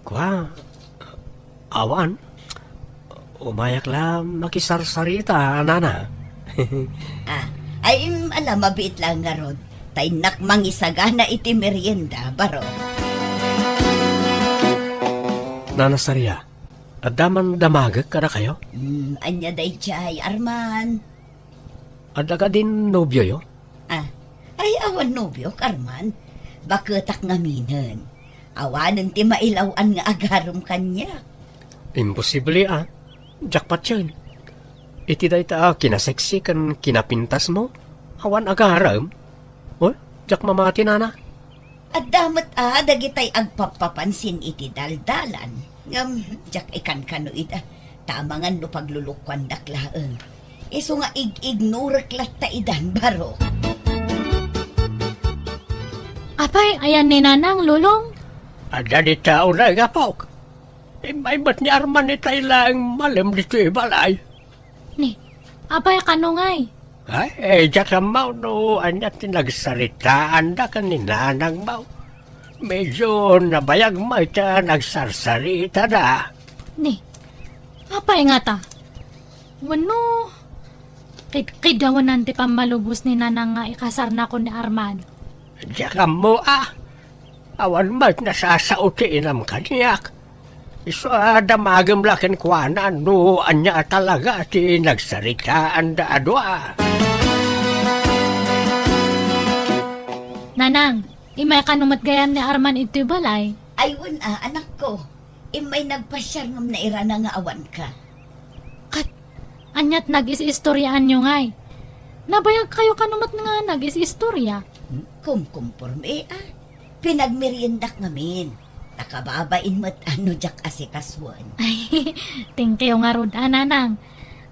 Kwa, awan. Umayak lang makisarsarita, nana. Ay alam, mabit lang nga rod. Tay nakmangisaga na iti merienda, baro. Nana Sarya, adaman damagag ka na kayo? Anya day chay, Arman. Ada ka din nobyo yo? Ay awan nobyo, Arman. Baketak ngaminan. Awanan ti mailawan nga agarom kanya. Imposible Jackpot yun. Iti day ta kinaseksi kan kinapintas mo. Awan agaram. Jack mamati nana. At damat dagitay agpapapansin iti daldalan. Jak ikan kano ita. Tamangan no paglulukwan daklaeng. Iso nga ignorek latta idan baro. Apay, ayan ni Nanang, lulong. Ada di tao na gapok. May ba't ni Arman ni lang malam dito ibalay. Ni, apay kanungay. Jack ang mau no, anyat nagsaritaan da ka ni nanang mau. Medyo nabayag mo ita nagsarsarita na. Ni, apay nga ta. Wano, kidawan nanti pamalubos ni Nanang nga ikasar na ko ni Arman. Jack ang mo awan mat nasasautiin ang kanyak. Iso damagam lakin kuana no anya talaga ti nagsaritaan da adwa. Nanang, imay kanumat gayam ni Arman ito balay. Aywan anak ko. Imay nagpasyar ngam na ira na nga awan ka. Kat, anyat nag-is-istoryaan nyo ngay. Nabayag kayo kanumat nga nag-is-istorya. Kumporme Pinagmeriendak ngamin. Nakababain mo't jak asikaswan. Ay, thank you nga rod, Nanang.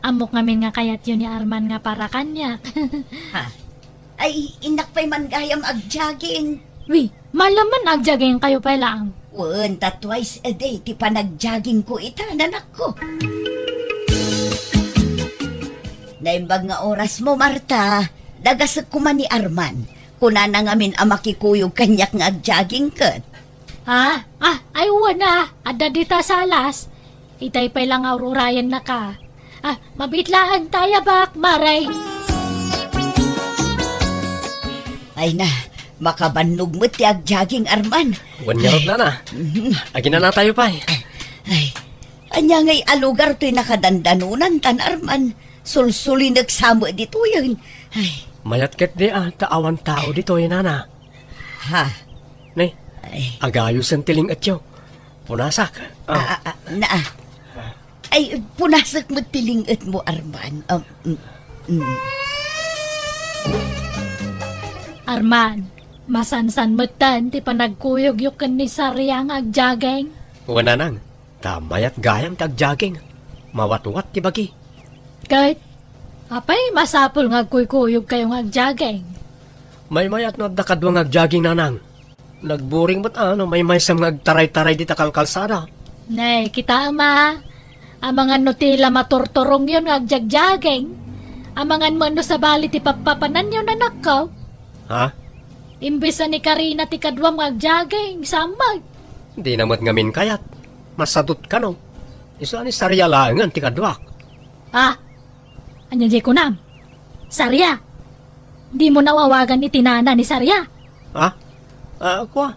Amok ngamin nga kayat yun ni Arman nga para kanyak. Ay, inak pa'y man gayam agjaging. Wi, malaman agjaging kayo pa lang. Twice a day, ti pa nagjaging ko ita, nanak ko. Naimbag nga oras mo, Marta. Dagasag ko man ni Arman. Kuna na ngamin ang makikuyog kanyak nga agjogging kat. Ha? Ay wana. Ada dita salas. Itay pa lang aururayan na ka. Mabitlaan tayo bak, Maray. Ay na, makabannog mo ti agjogging, Arman. Wanyarot na na. Agi na tayo pa eh. Ay, anya ngay alugar to'y nakadandanunan, tan Arman. Sulsuli nagsamo dito yun. Ay, Mayat ket di taawan tao dito nana. ha. Nay, Ay, agayos ang tiling atyo. Punasak. Ay, punasak mo tilingat mo, Arman. Arman, masansan mo tan, ti panagkuyog yukan ni Sarya nga agjageng. Wala nang. Tamayat gayam tagjaging. Mawat-wat ti bagi. Kahit, apay masapol nga kuykuyog kayong agjageng. May mayat no dakadwang agjaging nanang. Nagburing ba't may sam nagtaray-taray di takalkalsada. Nay, kita ama. Amangan no tila maturturong yun nga agjagjageng. Amangan mo no sa bali ti papapanan yun anak ko. Ha? Imbesa ni Karina ti kadwam nga agjageng, samag. Di namat ngamin kayat. Masadot ka no. Isa ni Sarya langan ti kadwak. Anya di ko nam. Sarya. Di mo nawawagan ni tinana ni Sarya. Ha? Kwa?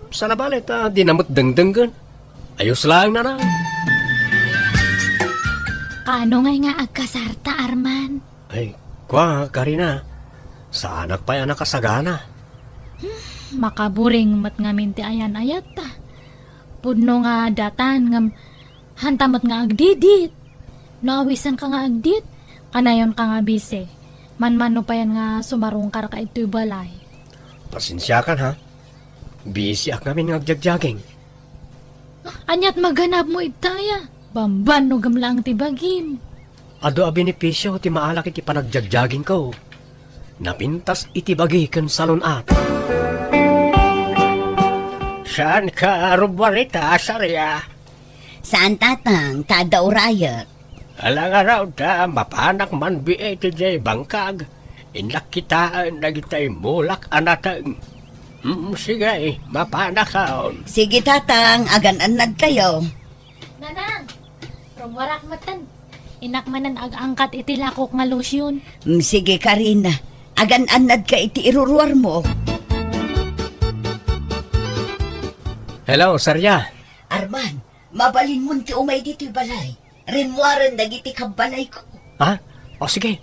Sana balit di namot dengdenggan. Ayos lang na. Kano ngay nga agkasarta, Arman? Ay, kwa, Karina. Sa anak pa yan nakasagana. Makaburing mat ngamin ti ayan ayat ta. Pudno nga datan ngam hantamot nga agdidit. Nawisan ka nga agdit. Kanayon ka nga bise. Manmano pa yan nga sumarungkar ka ito'y balay. Pasensya kan ha. Busy ak namin ng agjagjaging. Anyat maganap mo itaya. Bamban no gamlang ti bagim. Ado a benepisyo ti maalak iti panagjagjaging ko. Napintas iti bagi ken salon at. Saan ka rubarita, Sarya? Saan tatang, tada urayat? Alang araw ta, mapanak man biay ti jay bangkag. Inlak kitaan na kita'y mulak anatang. Sige, mapanak kaon. Sige tatang, agan-anad kayo. Nanang, rumwarak matan. Inakmanan ag-angkat iti lakok nga lotion. Sige Karina, agan-anad ka iti iruruar mo. Hello, Sarya. Arman, mabalin mo ti umay dito'y balay. Rinwaran dagiti kabalay ko. Ha? O sige,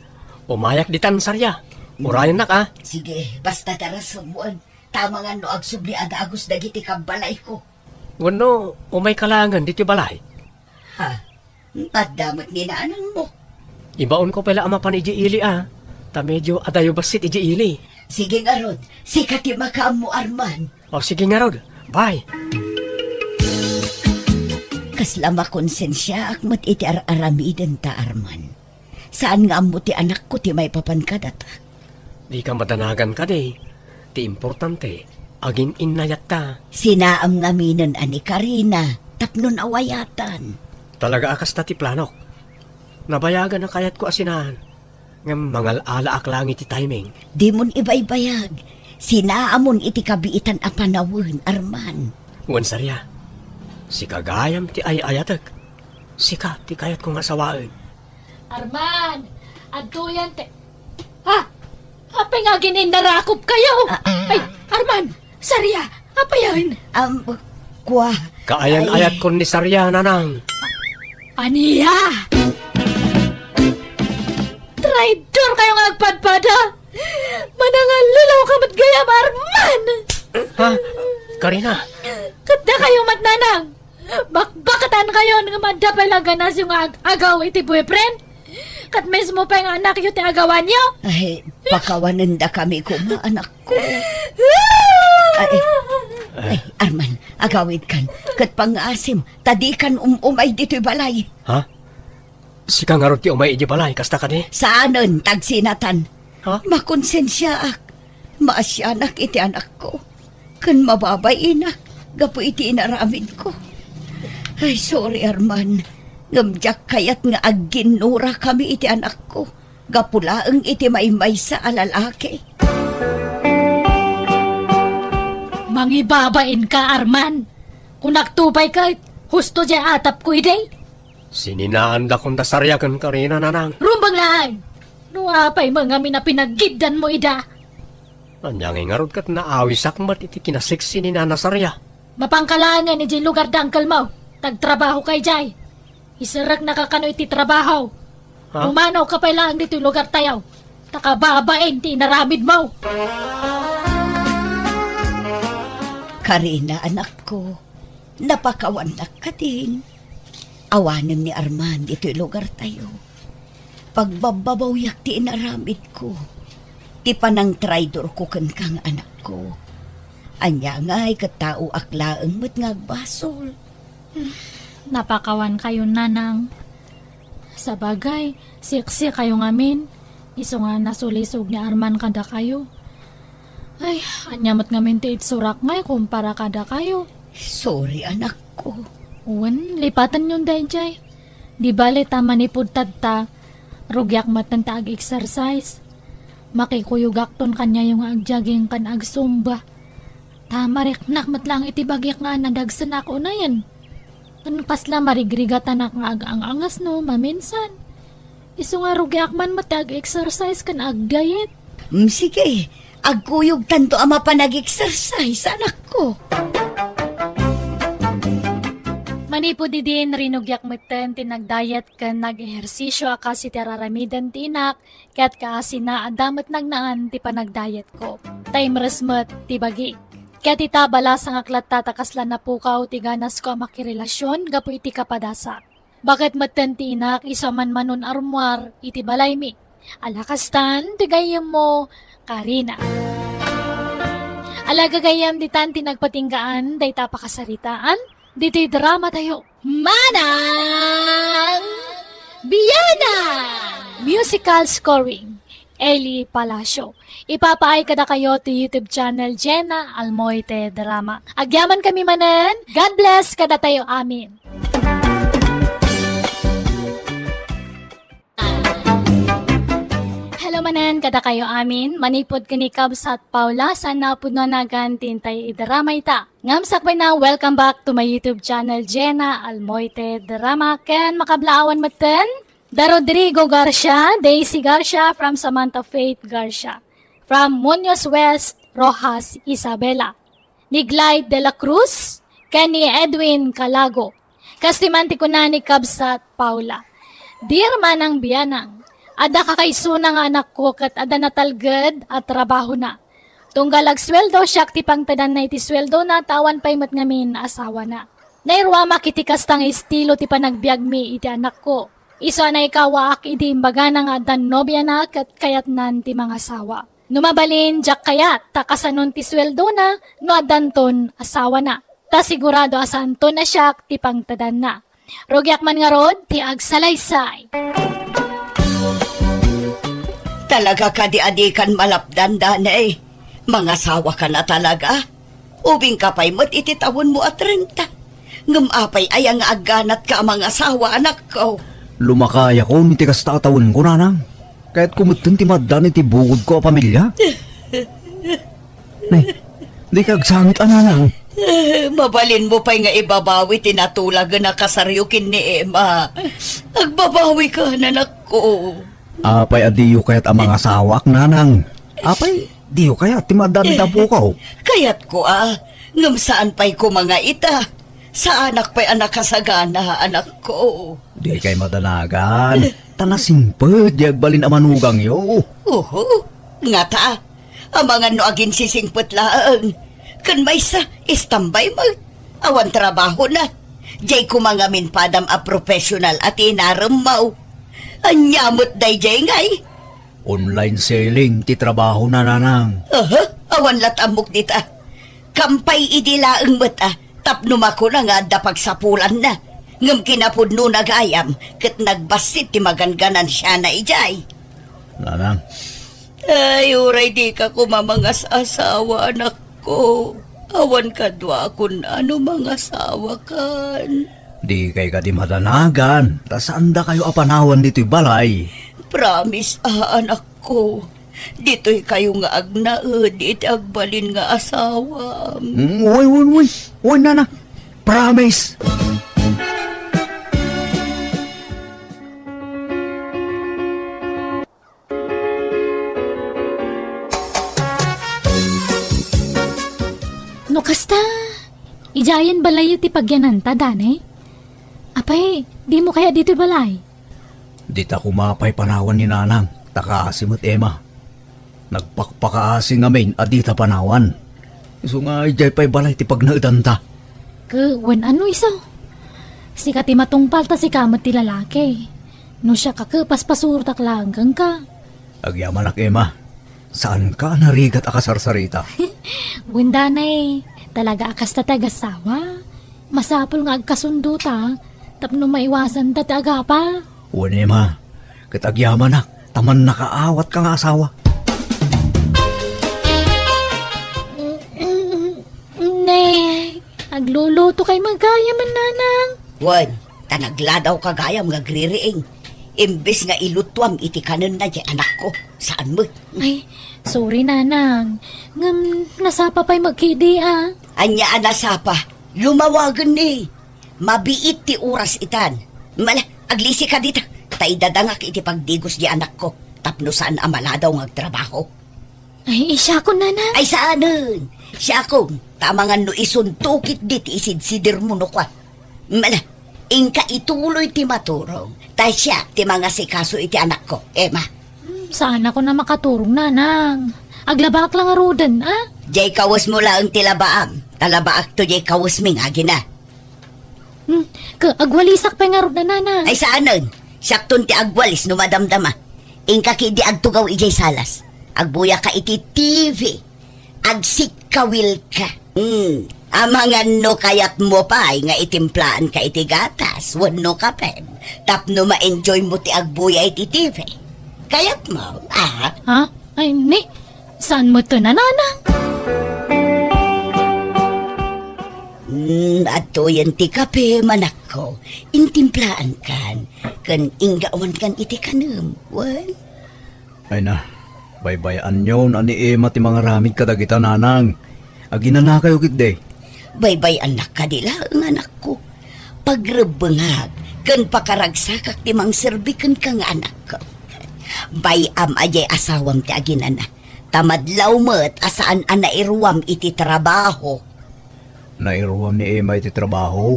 umayak ditan, Sarya. Urayan na ka. Sige, basta tarasubuan. Tama nga no agsubli agagos dagiti kabalay ko. Wano, umay kalangan dito balay. Ha? At damat ni naanang mo. Ibaon ko pala ama pan iji ili Ta medyo adayo basit iji ili. Sige nga Rod, sikati makaam mo Arman. O sige nga Rod, bye. Kaslama konsensya akmat iti aramiden ta Arman. Saan nga amo ti anak ko ti may papankadat? Di ka madanagan ka de. Ti importante, aging inayat ta. Sinaam nga minan ani Karina, tapnon awayatan. Talaga akas na ti planok. Nabayagan na kayat ko asinahan. Ngam mangal ala ak lang iti timing. Di mon ibaybayag. Sinaamon iti kabiitan a panawon, Arman. Wan Sarya, si kagayam ti ayayatag. Sika ti kayat kong asawaan. Arman, aduyan te. Apay nga ginindarakop kayo. Ay, Arman, Sarya, apay yan. Kwa. Kaayan-ayat ko ni Sarya nanang. Aniya! Traitor kayo nga agpadpada! Manangal lulaw ka mat gayam, Arman! Ha? Karina? Kada kayo matnanang! Bakatan kayo nga madapalagan na yung agaw iti boyfriend? Kat mismo pa yung anak yun ti agawan niyo? Ay, pakawanan da kami ko, anak ko. Ay, Arman, agawid kan. Kat pangasim, tadikan umay dito'y balay. Ha? Si kang arot ti umay iji balay, kasta ka di? Saanon, tagsinatan. Ha? Makonsensya ak. Maasyanak iti anak ko. Kan mababay inak, gapo iti inaramid ko. Ay, sorry Arman. Ngamjak kayat nga agginura kami iti anak ko. Gapulaang iti maymay sa alalaki. Mangibabain ka, Arman. Kung nagtubay ka, husto dya atap ko iday. Sininaan da kong dasaryagan ka rin, nanang. Rumbang lang! Nuapay mga mina pinaggidan mo ida. Anyang ingarod kat na awisak mat iti kinasiksi ni nanasarya. Mapangkalangan ni Jay lugar dangkal mo. Tagtrabaho kay Jay. Isarak nakakano iti trabaho. Ha? Umanaw ka pa lang dito lugar tayo. Takababain ti naramid mo. Karina, anak ko, napakawanak ka din. Awanan ni Arman dito'y lugar tayo. Pagbababawyak ti inaramid ko. Ti panang traidor ko kan kang anak ko. Anya nga'y katao aklaang mo't ngagbasol. Napakawan kayo, nanang. Sa bagay, siksi kayo ngamin. Iso nga nasulisog ni Arman kada kayo. Ay, anyamot ngamin ti itsurak ngay kumpara kada kayo. Sorry, anak ko. Uwan, lipatan yun dahil Jay. Di bali tama ni pudtad ta. Rugyak matan ta ag-exercise. Makikuyugak ton kanya yung agjaging kan agsumba. Tama reknak matlang itibagyak nga nadagsan ako na yan. Tanpas la marigrigatan nga ang angas no, maminsan. Iso nga rugyak man matag exercise kan ag-diet. Sige, agkuyog tanto ama pa nag-exercise, anak ko. Manipod din rinugyak meten tinag-diet kan nag-ehersisyo akasi teraramidan tinak kat kaasi na adamat nagnaan ti panag-diet ko. Time resmet ti bagi. Kat itabala sa ngaklat tatakaslan na pukaw ti ganas ko makirelasyon gapu iti kapadasak. Bakit meten ti inak isa man manon armoire iti balay mi. Alakastan ti gayam mo, Karina. Alaga gayam di tan tinagpatinggaan day tapakasaritaan. Dito'y drama tayo. Manang Biyana! Musical scoring. Eli Palacio. Ipapaay kada kayo to YouTube channel Jenna Almoite Drama. Agyaman kami manan. God bless kada tayo amin. Hello manan kada kayo amin. Manipod kanikab sa Paula sa napod na nagan tintay idrama ita. Ngam sakbay na welcome back to my YouTube channel Jenna Almoite Drama. Ken makablaawan maten. Da Rodrigo Garcia, Daisy Garcia from Samantha Faith Garcia. From Muñoz West, Rojas Isabela. Ni Glide de la Cruz, ken ni Edwin Calago. Kastimanti ko na ni Kabsat Paula. Dear Manang Biyanang, ada kakaisunang anak ko kat ada natalged at trabaho na. Tunggalag sweldo siyak ti pangtadan na iti sweldo na tawan pay mat ngamin asawa na. Nairwa makitikas tang estilo ti panagbiag mi iti anak ko. Iso na ikawaak iti imbaga na nga dan nobya na kat kayat nan ti mga asawa. Numabalin jak kayat takasanon ti sweldo na no adanton asawa na. Ta sigurado asanto na siyak ti pangtadan na. Rogyak man nga rod ti agsalaysay. Talaga ka di adikan malapdan danay. Mga sawa ka na talaga. Ubing kapay mo't ititawon mo at 30. Ngamapay ay ang agganat ka ang mga asawa anak ko. Lumakaya ko, ni tikas tatawan ko, nanang. Kahit kumutin ti madan iti bugod ko a pamilya. Nay, di kagsangit ananang. Mabalin mo pa'y nga ibabawi tinatulag na kasaryukin ni Emma. Agbabawi ka, nanak ko. Apay adiyo kayat ang mga sawak, nanang. Apay, diyo kayat ti madan ita bukaw. Kayat ko ngam saan pa'y ko mga ita. Sa anak pa'y anak kasagana, anak ko. Di kay madanagan. Tanasimpet, di agbalin ang manugang yo. Nga ta. Ang mga no agin sisingput laang. Kan may sa istambay mag. Awan trabaho na. Jay ko mga minpadam a professional at inaramaw. Anyamot day jay ngay. Online selling, ti trabaho na, nanang. Awan latamok dita. Kampay idilaang mata. Tapno mako na nga dapag sapulan na. Ngam kinapudno nagayam. Kat nagbasit ti maganganan siya na ijay. Nanang. Ay, uray di ka kumamangas asawa, anak ko. Awan ka dwa kun ano mga asawa kan. Di kay ka di madanagan. Tasanda kayo apanawan dito'y balay. Promise, anak ko. Dito'y kayo nga agnaed, iti agbalin nga asawa. Uy. Uy, nana. Promise. No kasta, ijayan balay iti pagyananta, danay. Apay, di mo kaya dito balay? Di ta kumapay panawan ni nanang. Takaasim at Emma. Nagpakpakaasing amin at di ta panawan. Iso nga ijay pa'y balay ti pagnaedan ta. Wen ano iso? Si kati matungpal ta si kamat ti lalaki. No siya paspasurutak langgang ka. Agyaman ak Emma. Saan ka narigat akasarsarita? Wen danay, talaga akas ta tagasawa. Masapol nga agkasundo ta. Tapno maiwasan ta tagapa. Uwan Emma. Kitagyaman ak. Taman nakaawat ka nga asawa. Nay, agluluto kay magaya man nanang. Wan, tanagladaw kagayam nga gririing. Imbes nga ilutwam iti kanon na di anak ko. Saan mo? Ay, sorry nanang. Nasapa pa'y magkidi ah. Anya anasapa, lumawagan ni. Mabiit ti oras itan. Mala, aglisi ka dito. Tay dadangak iti pagdigos di anak ko. Tapno saan amala daw ngagtrabaho. Ay, siya ko nanang. Ay saanan? Siya kong tamangan no isuntukit dit isidsidir mo no kwa. Mala, ingka ituloy ti maturong. Tay siya ti mga sikaso iti anak ko, Emma. Saan ako na makaturong nanang? Aglabak lang arudan ah. Jay kawas mo lang tilabaam. Talabaak to jay kawas ming agina. Agwalisak pa nga na nanang. Ay saanan? Sakton ti agwalis no madamdama. Ingka kidi agtugaw ijay salas. Agbuya ka iti TV. Agsikawil ka. Amangan no kayat mo pa nga itimplaan ka iti gatas. Wano ka pen. Tapno ma-enjoy mo ti agbuya iti TV. Kayat mo, ah? Ha? Ay, ni. Saan mo to na nanang? Ato yan ti kape, manak ko. Intimplaan kan. Kan inggawan kan iti kanam. Wan? Ay na. Baybayan yun ani Emma ti mga ramid kadagita nanang. Agina na kayo kitday. Baybay anak ka dila ang anak ko. Pagrebengag, kan pakaragsakak ti mang serbikan kang anak ko. Bayam ajay asawam ti aginana. Tamadlaw mo't asaan anairuam iti trabaho. Nairuam ni Emma iti trabaho.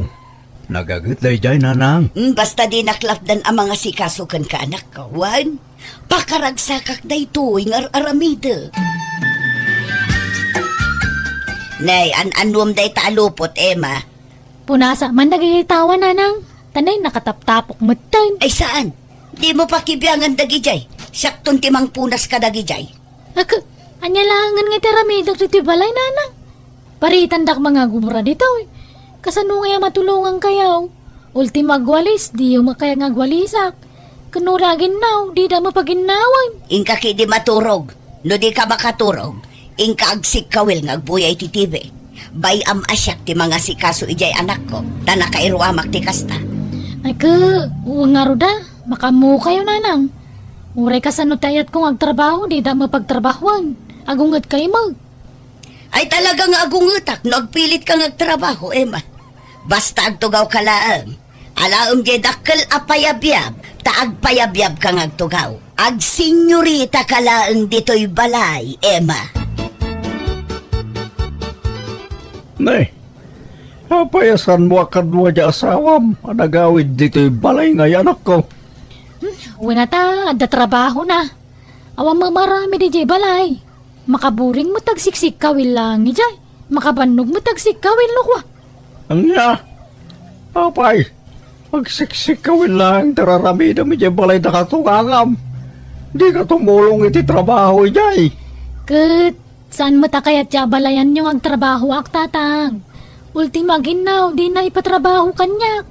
Nagagitlay jay nanang. Basta di naklapdan ang mga sikasukan ka anak ko. Wan? Pakaragsakak da ito ang aramida. Nay, an-anwam da italupot, Emma. Punasa man nagigitawa nanang. Tanay nakataptapok matan. Ay saan? Di mo pa kibiyangan dagijay. Sakton timang punas ka dagijay. Anyalangan nga tiramidok dito balay nanang. Paritan dak mga gumura dito eh. Kasano nga matulungan kayaw. Ultima agwalis, di yung makaya nga agwalisak. Kanuragin naw, di da mapaginawan. Ingka ki di maturog. No di ka makaturog. Ingka agsikawil nga agbuyay ti TV. Bayam asyak ti mga sikaso ijay anak ko. Ta nakairuamak ti kasta. Ay uwang nga ruda, makamu kayo nanang. Uray kasano tayat kong agtrabaho, di da mapagtrabahuan. Agungat kayo mag. Ay talagang agungutak, nagpilit kang agtrabaho, Emma. Basta agtugaw ka laang. Alaam di dakkel apayabyab, taagpayabyab kang agtugaw. Agsenyorita ka laang dito'y balay, Emma. Nay, apayasan mo akadwa di asawam. Anagawid dito'y balay ngay anak ko. Wala ta, adda trabaho na. Awang mamarami di jay balay. Makaburing mo tagsiksik kawil lang ijay. Makabanog mo tagsik kawil lukwa. Ang niya, apay, magsiksik kawin lang, tararamida mi dyan balay na katungangam. Di ka tumulong iti trabaho ijay. Kat, saan mo ta kayat ya balayan yung agtrabaho ak tatang? Ultima ginaw, di na ipatrabaho kanyak.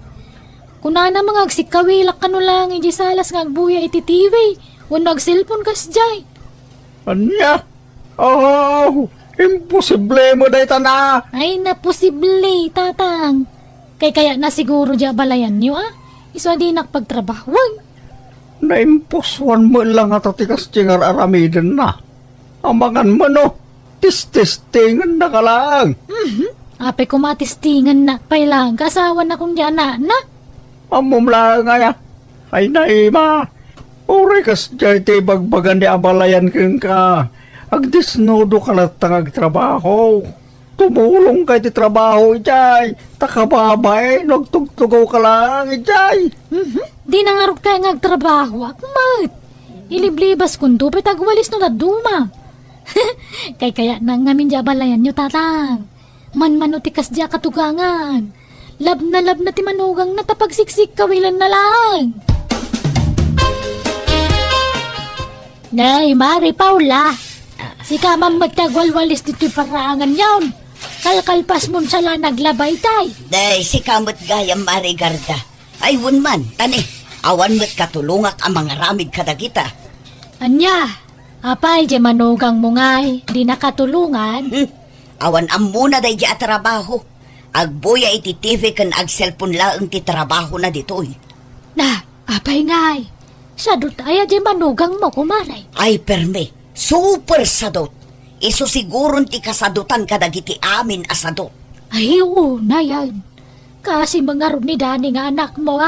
Kunana mga agsikawilak kano lang iji salas nga agbuya iti TV. Wano agsilpon kas jay. Anya? Oh, imposible mo dahi na. Ay, naposible, tatang. Kaya na siguro dya balayan nyo Iso di nakpagtrabahuan. Naimpuswan mo lang at atikas tingar aramidin na. Amangan mo no, tistingan na ka lang. Apay kumatistingan na pailang kasawa na kung dyan na. Amom lang nga ya. Ay naima. Uri kas dyan ti bagbagan di abalayan keng ka. Agdisnodo ka lang tangag trabaho. Tumulong kay ti trabaho ijay. Takababay, nagtugtugaw ka lang ijay. Di nangarok tayo ngagtrabaho. Akmat. Iliblibas kundo petagwalis no na duma. Kaya nang ngamin dya balayan nyo tatang. Man utikas dya katugangan. Lab na ti manugang na tapagsiksik kawilan na lang. Nay, Mari Paula. Si kamang magtagwalwalis dito'y parangan yawn. Kalkalpas mo sala naglabay tay. Day, si kamot gayam Marigarda. Ay, man, tani. Awan mo't katulungak ang mga ramid kadagita. Anya, apay di manugang mo ngay, di nakatulungan. Awan am muna day di trabaho. Agbuya iti TV kan ag cellphone laeng ti trabaho na ditoy. Na, apay ngay. Sadot ay di manugang mo kumaray. Ay, perme. Super sadot. Iso siguron ti kasadutan kadagiti amin asadot. Ay, oo na yan. Kasi mga rod ni Dani nga anak mo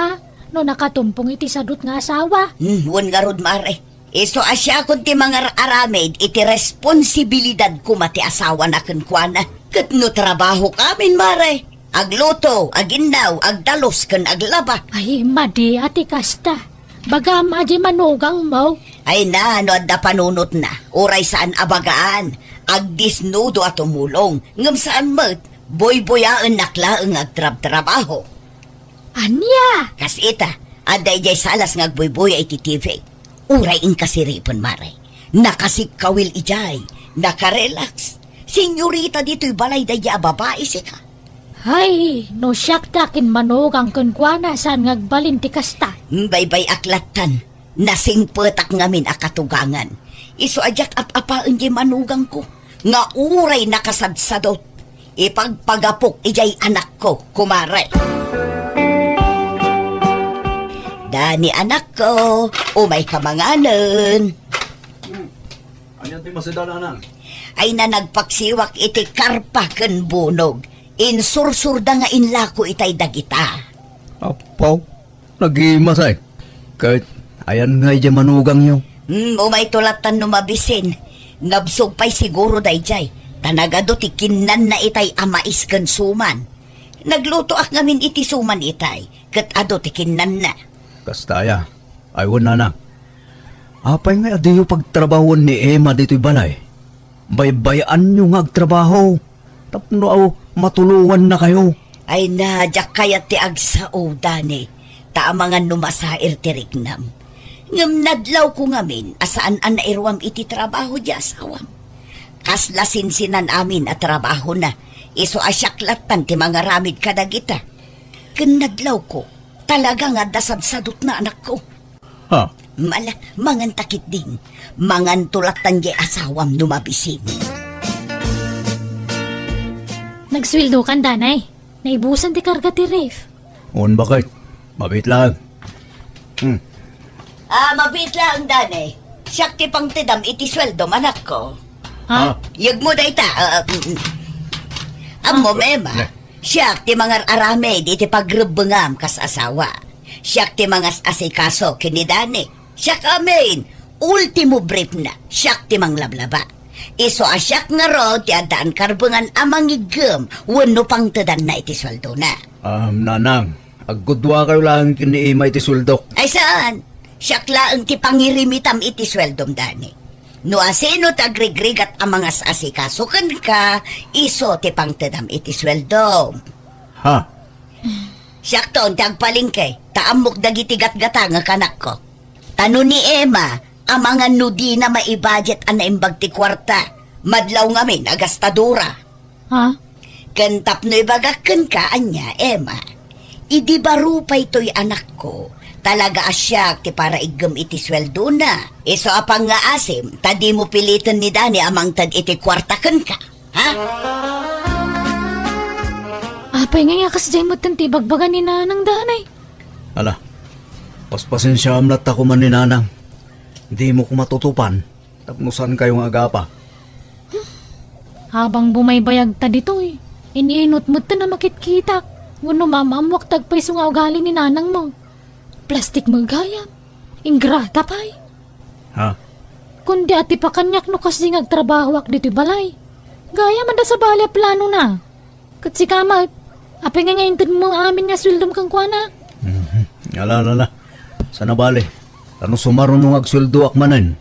no nakatumpong iti sadot nga asawa. Wan nga rod, mare. Iso asya kun ti mga aramid iti responsibilidad ko mati asawa na kunkwana. Kat no trabaho kamin, mare. Agluto, agindaw, agdalos kan aglaba. Ay, madi ati kasta. Bagam adi manugang mo. Ay na, no adda panunot na. Uray saan abagaan. Agdisnudo at umulong. Ngam saan mat, boy-boyaan naklaang agtrab-trabaho. Anya? Kas ita, aday jay salas ngagboy-boy iti TV. Uray in kasiripon, mare. Nakasikawil ijay. Nakarelax. Senyorita dito'y balay daya babae sika. Ay, no siyak takin manugang kunkwana saan ngagbalin ti kasta. Baybay aklatan. Nasingpetak ngamin akatugangan. Iso ajak apapaan di manugang ko. Nga uray nakasadsadot. Ipagpagapok ijay anak ko, kumare. Dani anak ko, umay kamanganan. Anyan ti masidalanan? Ay na nagpaksiwak iti karpa ken bunog. Insursurda nga inlako itay dagita. Apaw, nag-imasay. Kahit ayan nga ijay manugang nyo. Umay tulatan no mabisin. Ngabsog pa'y siguro dayjay. Tanagado ti kinan na itay amais ken suman. Nagluto ak ngamin iti suman itay. Kat ado ti kinan na. Kastaya, aywan na. Apay nga adiyo pagtrabaho ni Emma dito'y balay. Baybayan nyo nga agtrabaho. Tapno aw matulungan na kayo. Ay na, jak kayat ti agsao, Dani. Taamangan numasair ti rignam. Ngam nadlaw ko ngamin, asaan an nairwam iti trabaho di asawam. Kaslasinsinan amin at trabaho na. Iso asyaklatan ti mga ramid kadagita. Kanadlaw ko, talaga nga dasad-sadot na anak ko. Ha? Mangan takit din. Mangan tulatan di asawam numabisin. Nagswildo kan danay. Naibusan ti karga ti Ref. Un bakit? Mabit lang. Mabit lang, Dani. Siyak ti pang tidam iti sweldo manak ko. Ha? Yag mo da ita. Amo, Mema. Siyak ti mga aramid iti pagrubungam kas asawa. Siyak ti mga asikaso kini Dani. Siyak amin. Ultimo brief na. Siyak ti mang lablaba. Iso asyak nga ro ti adaan karbungan amang igam. Wano pang tadan na iti sweldo na. Nanang, agudwa kayo lang kini Emma iti suldok. Ay saan? Siyak laang ti pangirimitam iti sweldom, Dani. No asino tagrigrigat ang mga asikasukan ka, iso ti pangtadam iti sweldom. Ha? Siyak to, tagpalingke, taamok dagiti gatgata nga kanak ko. Tano ni Emma, ang mga nudi na maibudget ang naimbag ti kwarta. Madlaw ngamin, agastadura. Ha? Kantap no ibagakan ka, anya, Emma. Idi baro pa ito'y anak ko. Talaga asyak ti para igam iti sweldo na. Iso apang nga asim, tadi mo pilitan ni Dani amang tad iti kwarta kan ka. Ha? Apay nga kas dyan mo tanti bagbagan ni nanang danay. Ala, paspasin siya amlat ako man ni nanang. Di mo ko matutupan. Tapnusan kayong agapa. Habang bumaybayag ta dito eh. Iniinot mo ta na makitkita. Wano mamamwak tagpay nga ugali ni nanang mo. Plastik magayam. Ingrata pay. Ha? Kundi ati pa kanyak no kasi ngagtrabaho ak dito balay. Gaya man da sa balay plano na. Kat si kamat. Apay nga ngayon mo amin nga swildom kang kuana. Ala. Sana bali. Ano sumaron nung agsuldo ak manan?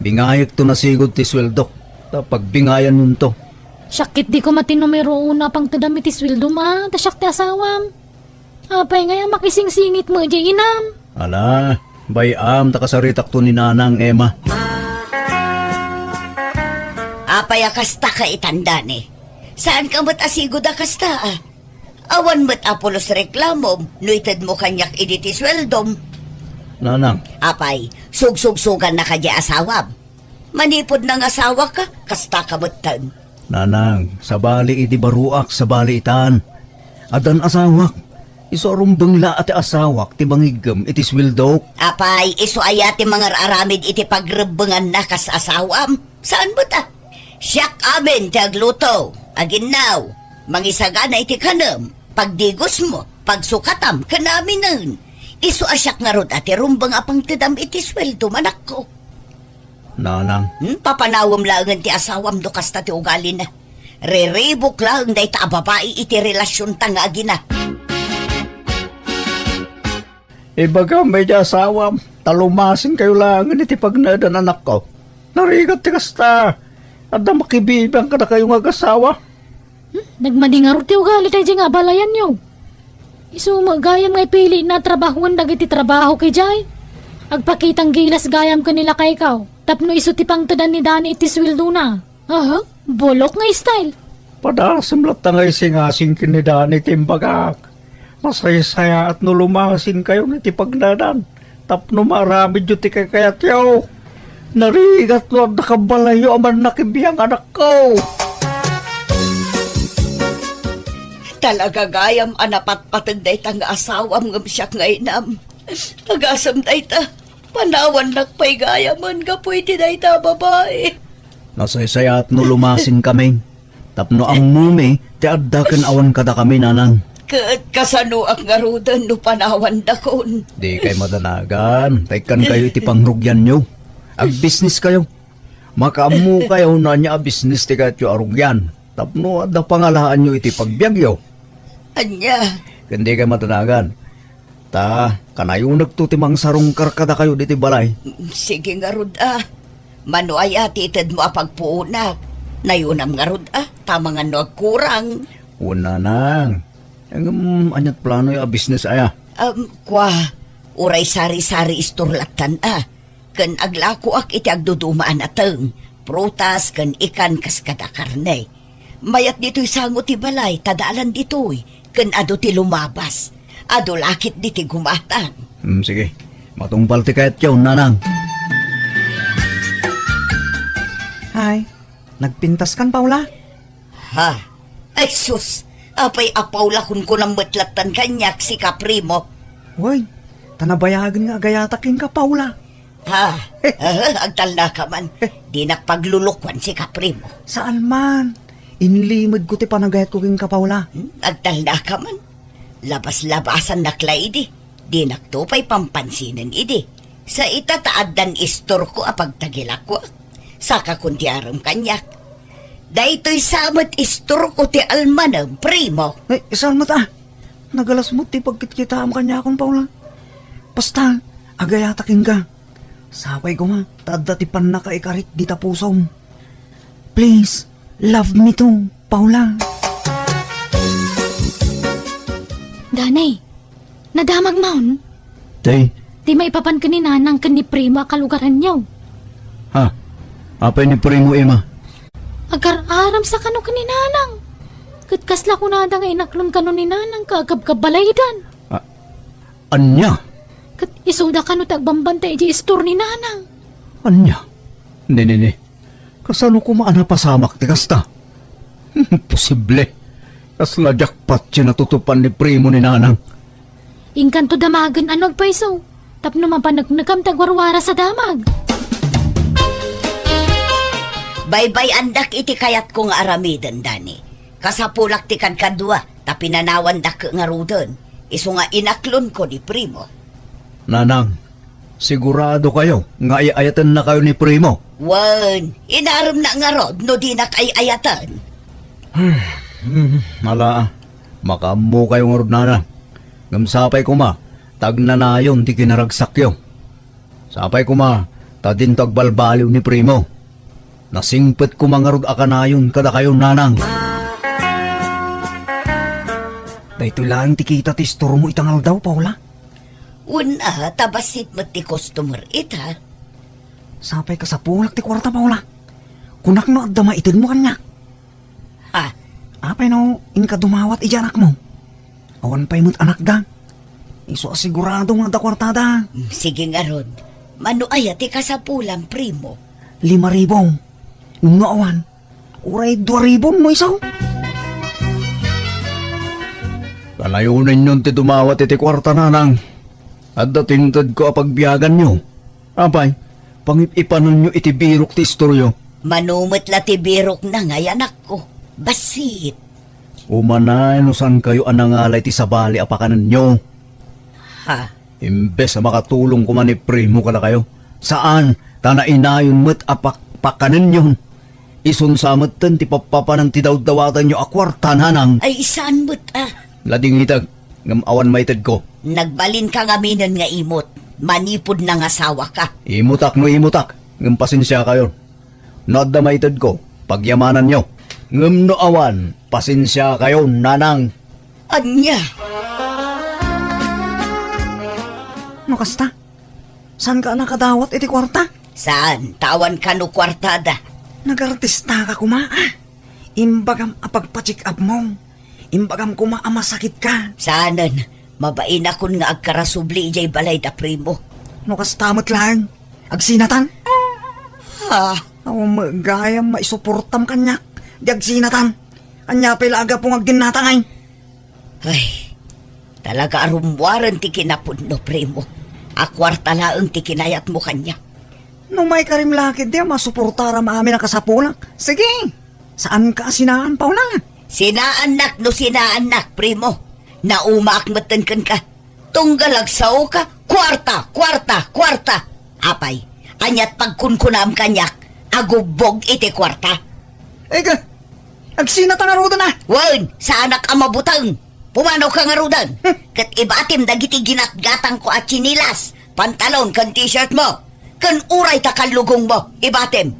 Bingayak to na sigod ti sweldo. Tapag bingayan nun to. Syakit di ko matinumero una pang tadamit iswildom tasyak ti asawam. Apay nga makising-singit mo di inam. Ala, bayam takasaritak to ni nanang Emma. Apay akasta ka itanda ni. Saan ka mat asigod akasta Awan mat apolos reklamom, nuited mo kanyak iditi sweldom. Nanang, Apay, sugsugsugan na kadya asawam. Manipod ng asawa ka, kasta ka matan. nanang, sa bali iti baruak, sa bali itan. Adan asawak, isorong bangla ati asawak, ti bangigam, iti swildok. Apay, iso ayati mga aramid iti pagrebengan na kas asawam. Saan mo ta? Siyak amin ti agluto, aginaw, mangisaga na iti kanam, pagdigos mo, pagsukatam, kanaminan. Iso asyak nga rod ati rumbang apang tidam iti sweldo manak ko. Nanang, Papanawam lang ti asawam do kasta ti ugali na. Reribok lang da ita babae iti relasyon tanga agina. ibaga may di asawam, talumasin kayo lang iti pagnadan anak ko. Narigat ti kasta, at na makibibang ka na kayong ag-asawa. Nagmadingarot ti ugali tayo nga balayan nyo. Isu magayam nga pili na trabahuan dagiti trabaho kay Jay. Agpakitang gilas gayam kanila kay ikaw. Tapno isu ti pang tadan ni Dani iti sweldo na. Aha, bolok nga style. Padasimlat na ngay singasing kinidani timbagak. Masaya-saya at nulumasin kayo niti pagnadan. Tapno marami dyo ti kakayat yaw. Narigat lo nakabalayo aman nakibiyang anak ko. Talaga gayam anapat-patag day tang asawam ngam siyak nga inam. Agasam day ta, panawan nakpay gayaman ka pwede day ta babae. Nasaya-saya at nulumasin kami. Tapno ang mumi, ti addaken awan kada kami nanang. Kasano ang ngarudan no panawan dakon. Di kay madanagan, taykan kayo iti pangrugyan nyo. Ag-business kayo. Makaamu kayo na niya business ti kayo arugyan. Tapno adda pangalaan nyo iti pagbiagyo. Anya, Kundi kay matanagan. Ta, kanayo nagtutimang sarong karkada kayo diti balay. sige nga rod Mano ay atitid mo apagpuunak. Nayunam nga rod tama nga no agkurang. Una nang. Anyat plano yung business aya. Kwa, uray sari-sari isturlatan Kan aglako ak iti agdudumaan ateng. Prutas kan ikan kas kada karne. Mayat dito'y sango ti balay, tadalan dito'y. Kan ado ti lumabas. Ado lakit di ti gumatan. Sige, matungpal ti kayat yaw, nanang. Hay, nagpintas kan, Paula? Ha? Ay sus, apay apawlakon ko ng matlatan kanyak si Kaprimo. Hoy, tanabayagan nga agayatakin ka, Paula. Ha? Agtal na ka man. Di nakpaglulukwan si Kaprimo. Saan man? Inlimod ko ti panagayat ko king ka, Paula. Agtal na ka man. Labas-labasan nakla idi. Di naktupay pampansinan idi. Sa itataad dan istor ko apagtagilak ko. Saka kundi aram kanyak. Daytoy samat istor ko ti almanang primo. Ay, saan mo ta? Nagalas mo ti pagkitkita am kanya akong, Paula. Basta, agayatakin ka. Sapay ko nga, tadda ti pan nakaikarit di tapusom. Please, love me too, Paula. Danay, nadamag maun. Tay, Di maipapan ka ni nanang kan ni primo akalugaran nyo. ha? Apay ni Primo Emma? Agar-aram sa kano ka ni nanang. Katkasla ko na nga inaklon kano ni nanang kagab-kabalaydan. Anya? Kat isuda kano tagbambantay di istor ni nanang. Anya? Hindi. Kasano ko maana pasamak ti kasta? Posible. Kasla jackpot siya natutupan ni primo ni nanang. Ingkanto damagan anog paiso. Tapno mapanagnagamtag warwara sa damag. Baybay andak iti kayat ko nga aramiden, Dani. Kasapulak ti kadwa, tapi nanawan dak nga ruden. Iso nga inaklon ko ni primo. Nanang, sigurado kayo nga iayatan na kayo ni primo. Wan, inaram na nga rod no di na kay ayatan. Mala, makambo kayo nga rod nanang. Ngamsapay ko ma, tagnanayon ti kinaragsak yo. Sapay ko ma, tadin tagbalbaliw ni primo. Nasingpet ko mga rod akanayon kada kayo nanang. Dahito lang ti kita ti store mo itangal daw, Paula. Una, tabasit mo ti customer ita. Sapay ka sa pulak ti kwarta, Paula. Kunak no agda maitid mo kanya. Ha, Apay no, inka dumawat ijanak mo. Awan pa'y mo't anak da. Iso asigurado nga da kwartada. sige nga rod. Mano ayati ka sa pulang primo. 5,000. Nung awan, uray 2,000 mo isaw. Kalayunin yun ti dumawat iti kwarta nanang. At datintad ko apagbiyagan nyo. Apay, pangipanan nyo iti birok ti istoryo. Manumit la ti birok na ngay anak ko. Basit. Umanay no saan kayo anangalay ti sabali apakanan nyo. Ha, Imbes na makatulong ko man ni primo kada kayo. Saan? Tanainayon mo't apakpakanan yun. Isunsamot ten ti papapanang ti dawdawatan nyo akwarta nanang. ay saan mo't Lading itag, ngam awan maited ko. Nagbalin ka nga minan nga imot. Manipod na nga sawa ka. Imutak no imutak, ngam pasensya kayo. Nadda maited ko, pagyamanan nyo. Ngam no awan, pasensya kayo nanang. Anya, No kasta? Saan ka nakadawat iti kwarta? saan? Tawan ka no kwartada. Nagartista ka kuma. Imbagam apagpa-check up mo. Imbagam kuma amasakit ka. Saanan, mabain akon nga agkarasubli ijay balay da primo. No kastamot lang. Agsinatan. Ha, Awang magayam maisuportam kanyak. Di agsinatan. Anya pala aga pong agdinatangay. ay, talaga arumwaran ti kinapod no primo. Akwarta laang ti kinayat mo kanya. No may karimlakid di masuportara maamin ang kasapulak. Sige. Saan ka sinaan, Paula? Sinaanak no sinaanak, primo. Naumaakmatan kan ka. Tunggalagsaw ka, kwarta, kwarta, kwarta. Apay, anyat pagkunkunam kanyak, agubog iti kwarta. Ega, agsinatan nga roda na. Wan, sa anak ang mabutang. Pumanaw ka nga rudan. Kat ibatim dagiti ginatgatang ko at chinilas, pantalon kan t-shirt mo. Kan uray ta kalugong mo, ibatim.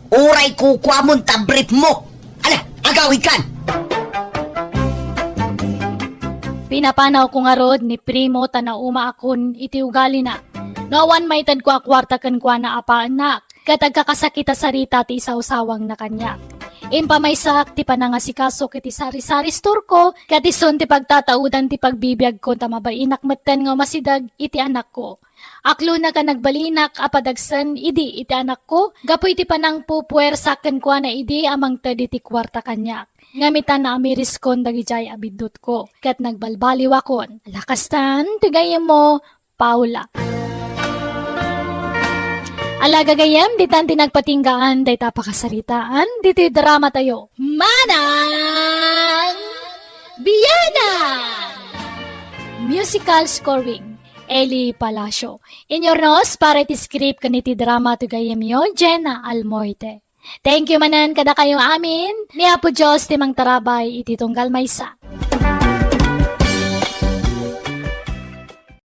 Uray kukwamon tabrip mo. Ala, agawin kan. Pinapanaw ko nga rod ni primo tanauma akon iti ugali na. Nawan maitan ko akwarta kan kwa na apa anak. Katag kakasakita sarita ti isawsawang na kanya. Impamaysak ti panangasikaso kiti sari-sari store ko. Katison ti pagtataudan ti pagbibiyag ko tamabainak matten nga masidag iti anak ko. Aklo na ka nagbalinak apadagsan idi iti anak ko. Gapoy ti panang pupuwersaken kwa na idi amang tadi ti kwarta kanya. Ngamitan na amiriskon dagijay abidot ko. Kat nagbalbaliwakon. Lakastan, tigayem mo, Paula. Alaga gayam, ditan tinagpatinggaan, day tapakasaritaan, dito drama tayo. Manang Biyanan! Musical scoring, Eli Palacio. In your nose, para iti script kaniti drama to gayam yo, Jenna Almoite. Thank you manan kada kayo amin. Ni Apo Diyos timang tarabay iti tunggal maysa.